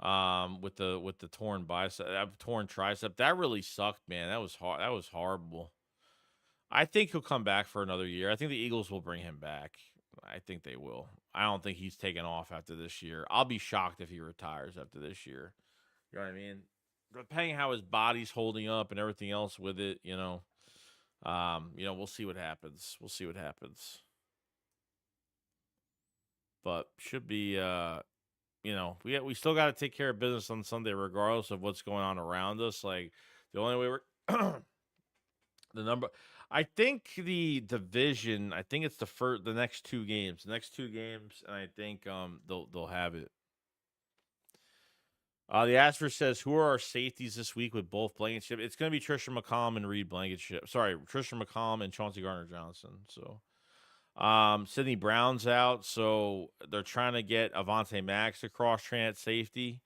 With the torn bicep, torn tricep, that really sucked, man. That was hard. That was horrible. I think he'll come back for another year. I think the Eagles will bring him back. I think they will. I don't think he's taking off after this year. I'll be shocked if he retires after this year. You know what I mean? Depending how his body's holding up and everything else with it, we'll see what happens. We'll see what happens. But should be we still got to take care of business on Sunday regardless of what's going on around us. Like the only way we're the number I think the division, I think it's the next two games. The next two games, and I think they'll have it. The Asper says, who are our safeties this week with both Blankenship? It's going to be Trisha McCollum and Reed Blankenship. Sorry, Trisha McCollum and Chauncey Gardner-Johnson. So, Sidney Brown's out, so they're trying to get Avonte Max to cross-train at safety.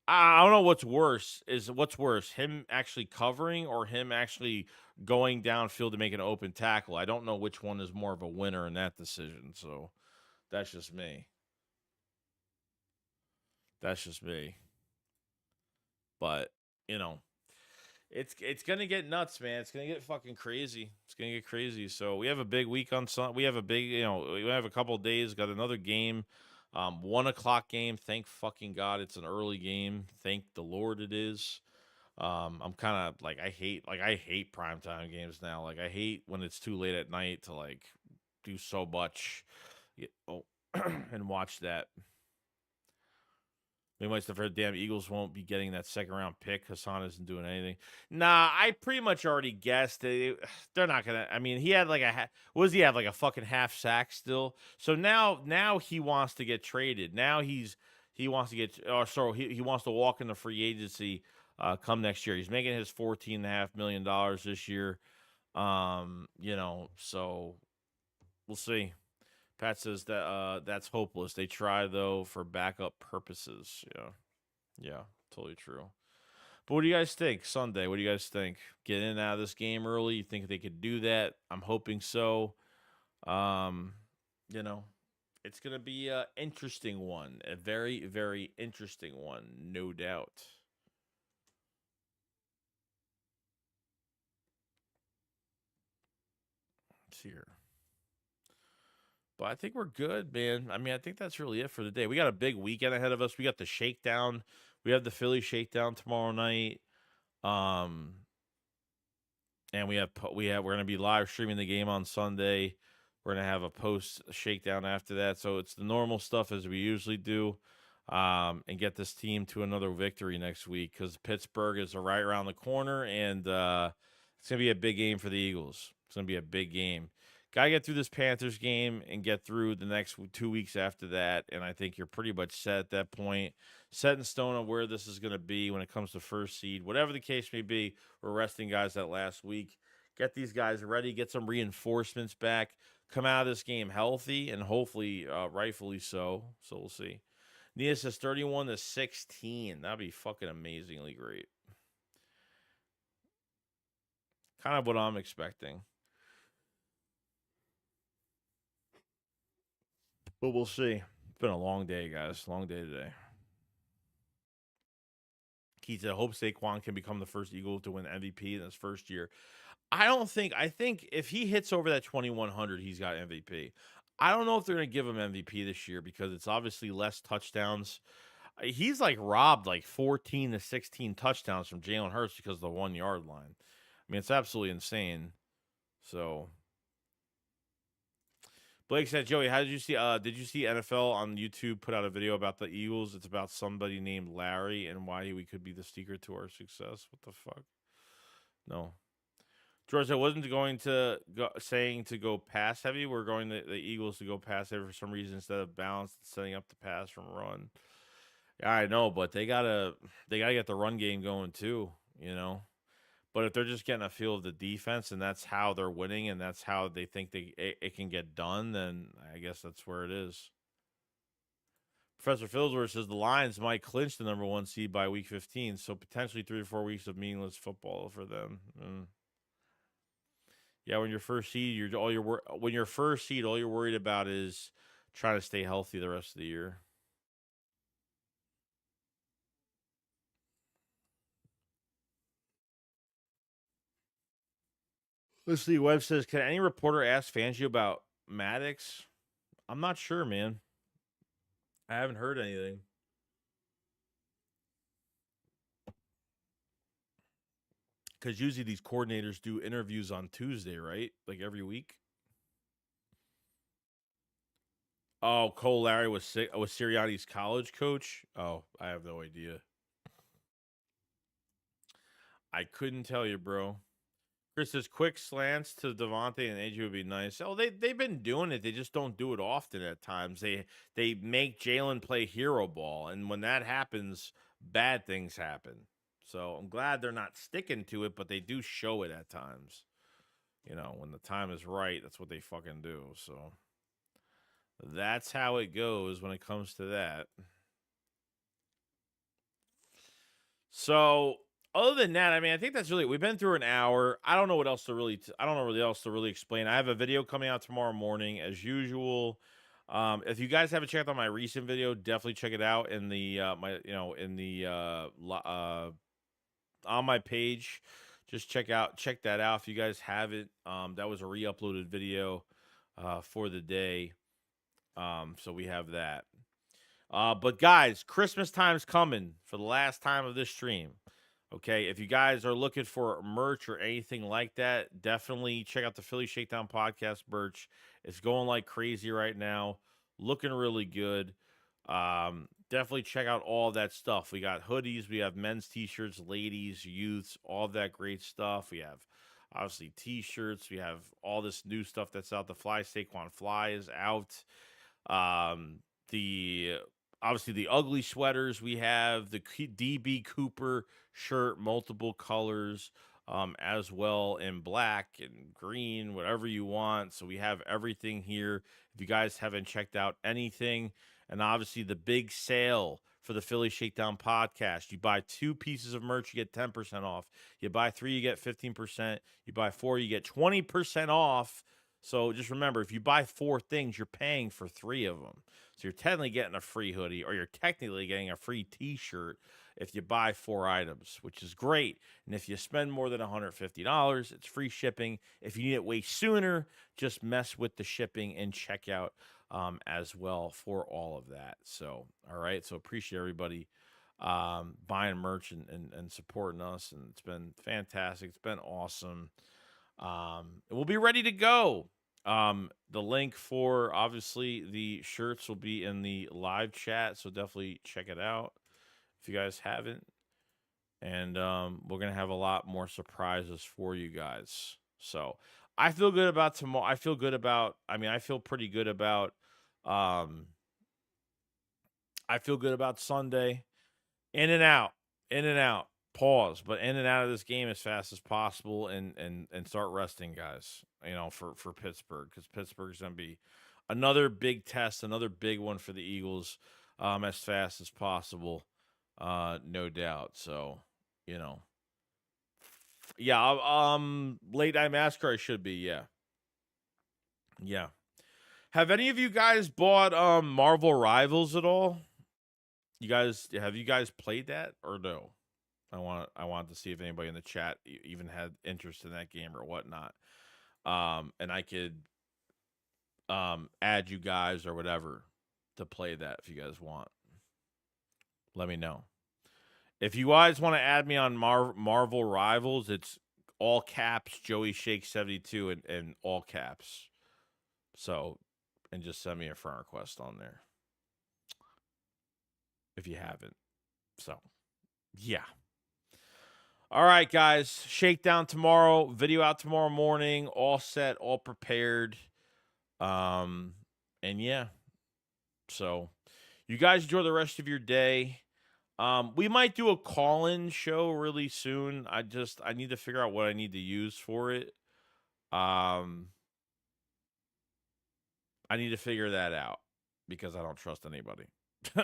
I don't know what's worse. What's worse, him actually covering or him actually going downfield to make an open tackle? I don't know which one is more of a winner in that decision. So that's just me. That's just me. But it's gonna get nuts, man. It's gonna get fucking crazy. It's gonna get crazy. So we have a big week on Sunday. We have we have a couple of days. Got another game. 1:00 game. Thank fucking God it's an early game. Thank the Lord it is. I'm kind of like I hate primetime games now. Like I hate when it's too late at night to like do so much and watch that. Maybe might the damn Eagles won't be getting that second round pick. Hassan isn't doing anything. Nah, I pretty much already guessed they're not gonna. I mean, he had like what does he have, like a fucking half sack still? So now he wants to get traded. Now he wants to get he wants to walk into free agency come next year. He's making his $14.5 million this year. So we'll see. Pat says that that's hopeless. They try though for backup purposes. Yeah, totally true. But what do you guys think Sunday? What do you guys think? Get in and out of this game early? You think they could do that? I'm hoping so. Um, you know, it's gonna be a interesting one, a very, very interesting one, no doubt. Let's see here. But I think we're good, man. I mean, I think that's really it for the day. We got a big weekend ahead of us. We got the shakedown. We have the Philly shakedown tomorrow night. Um, and we're gonna be live streaming the game on Sunday. We're gonna have a post shakedown after that. So it's the normal stuff as we usually do. And get this team to another victory next week because Pittsburgh is right around the corner, and it's gonna be a big game for the Eagles. It's gonna be a big game. Gotta get through this Panthers game and get through the next 2 weeks after that, and I think you're pretty much set at that point, set in stone on where this is gonna be when it comes to first seed, whatever the case may be. We're resting guys that last week. Get these guys ready. Get some reinforcements back. Come out of this game healthy and hopefully, rightfully so. So we'll see. Nia says 31-16. That'd be fucking amazingly great. Kind of what I'm expecting. But we'll see. It's been a long day, guys. Long day today. Keith said, hope Saquon can become the first Eagle to win MVP in his first year. I think if he hits over that 2,100, he's got MVP. I don't know if they're going to give him MVP this year because it's obviously less touchdowns. He's like robbed like 14 to 16 touchdowns from Jalen Hurts because of the 1 yard line. I mean, it's absolutely insane. So Blake said, Joey, how did you see NFL on YouTube put out a video about the Eagles? It's about somebody named Larry and why we could be the secret to our success. What the fuck? No. George, I wasn't going to saying to go pass heavy. We're going the Eagles to go pass heavy for some reason instead of balanced setting up the pass from run. Yeah, I know, but they gotta get the run game going too, you know. But if they're just getting a feel of the defense and that's how they're winning and that's how they think it can get done, then I guess that's where it is. Professor Philsworth says the Lions might clinch the number 1 seed by week 15, so potentially 3 or 4 weeks of meaningless football for them. Yeah, when you're first seed, all you're worried about is trying to stay healthy the rest of the year. Let's see. Webb says, can any reporter ask Fangio about Maddox? I'm not sure, man. I haven't heard anything. Because usually these coordinators do interviews on Tuesday, right? Like every week. Oh, Cole Larry was Sirianni's college coach. Oh, I have no idea. I couldn't tell you, bro. Chris says quick slants to Devontae and AJ would be nice. Oh, they've been doing it. They just don't do it often at times. They make Jalen play hero ball, and when that happens, bad things happen. So I'm glad they're not sticking to it, but they do show it at times. You know, when the time is right, that's what they fucking do. So that's how it goes when it comes to that. So other than that, I mean, I think that's really. We've been through an hour. I don't know what else to really. I don't know what else to really explain. I have a video coming out tomorrow morning, as usual. If you guys haven't checked out my recent video, definitely check it out in the on my page. Just check that out if you guys haven't. That was a re-uploaded video for the day. So we have that. But guys, Christmas time's coming for the last time of this stream. Okay, if you guys are looking for merch or anything like that, definitely check out the Philly Shakedown podcast merch. It's going like crazy right now, looking really good. Definitely check out all that stuff. We got hoodies, we have men's t-shirts, ladies, youths, all that great stuff. We have obviously t-shirts. We have all this new stuff that's out. The Fly Saquon Fly is out. The obviously the ugly sweaters we have, the DB Cooper shirt, multiple colors, as well in black and green, whatever you want. So we have everything here. If you guys haven't checked out anything, and obviously the big sale for the Philly Shakedown podcast. You buy 2 pieces of merch, you get 10% off. You buy 3, you get 15%. You buy 4, you get 20% off. So just remember, if you buy 4 things, you're paying for 3 of them. So you're technically getting a free hoodie, or you're technically getting a free t-shirt if you buy 4 items, which is great. And if you spend more than $150, it's free shipping. If you need it way sooner, just mess with the shipping and checkout as well for all of that. So, all right. So appreciate everybody buying merch and supporting us. And it's been fantastic. It's been awesome. We'll be ready to go. The link for obviously the shirts will be in the live chat, so definitely check it out if you guys haven't. And we're gonna have a lot more surprises for you guys. So I feel good about tomorrow. I feel pretty good about I feel good about Sunday. In and out. Pause, but in and out of this game as fast as possible, and start resting guys. For Pittsburgh, because Pittsburgh's gonna be another big test, another big one for the Eagles, as fast as possible, no doubt. So, yeah. Late night massacre, I should be, yeah. Have any of you guys bought Marvel Rivals at all? Have you guys played that or no? I wanted to see if anybody in the chat even had interest in that game or whatnot. And I could add you guys or whatever to play that if you guys want. Let me know. If you guys want to add me on Marvel Rivals, it's all caps Joey Shake 72 and all caps. So, and just send me a friend request on there if you haven't. So, yeah. All right, guys. Shakedown tomorrow. Video out tomorrow morning. All set, all prepared. And yeah. So, you guys enjoy the rest of your day. We might do a call-in show really soon. I need to figure out what I need to use for it. I need to figure that out because I don't trust anybody.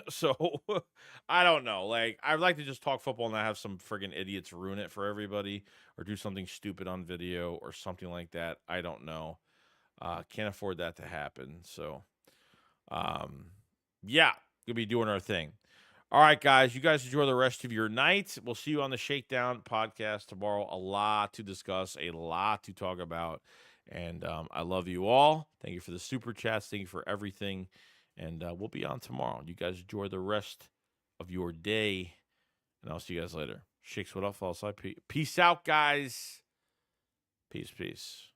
So I don't know. Like, I'd like to just talk football and not have some friggin' idiots ruin it for everybody or do something stupid on video or something like that. I don't know. Can't afford that to happen. So, yeah, we'll be doing our thing. All right, guys, you guys enjoy the rest of your night. We'll see you on the Shakedown podcast tomorrow. A lot to discuss, a lot to talk about. And I love you all. Thank you for the super chats. Thank you for everything. And we'll be on tomorrow. You guys enjoy the rest of your day. And I'll see you guys later. Shakes, what up, fall side? Peace out, guys. Peace.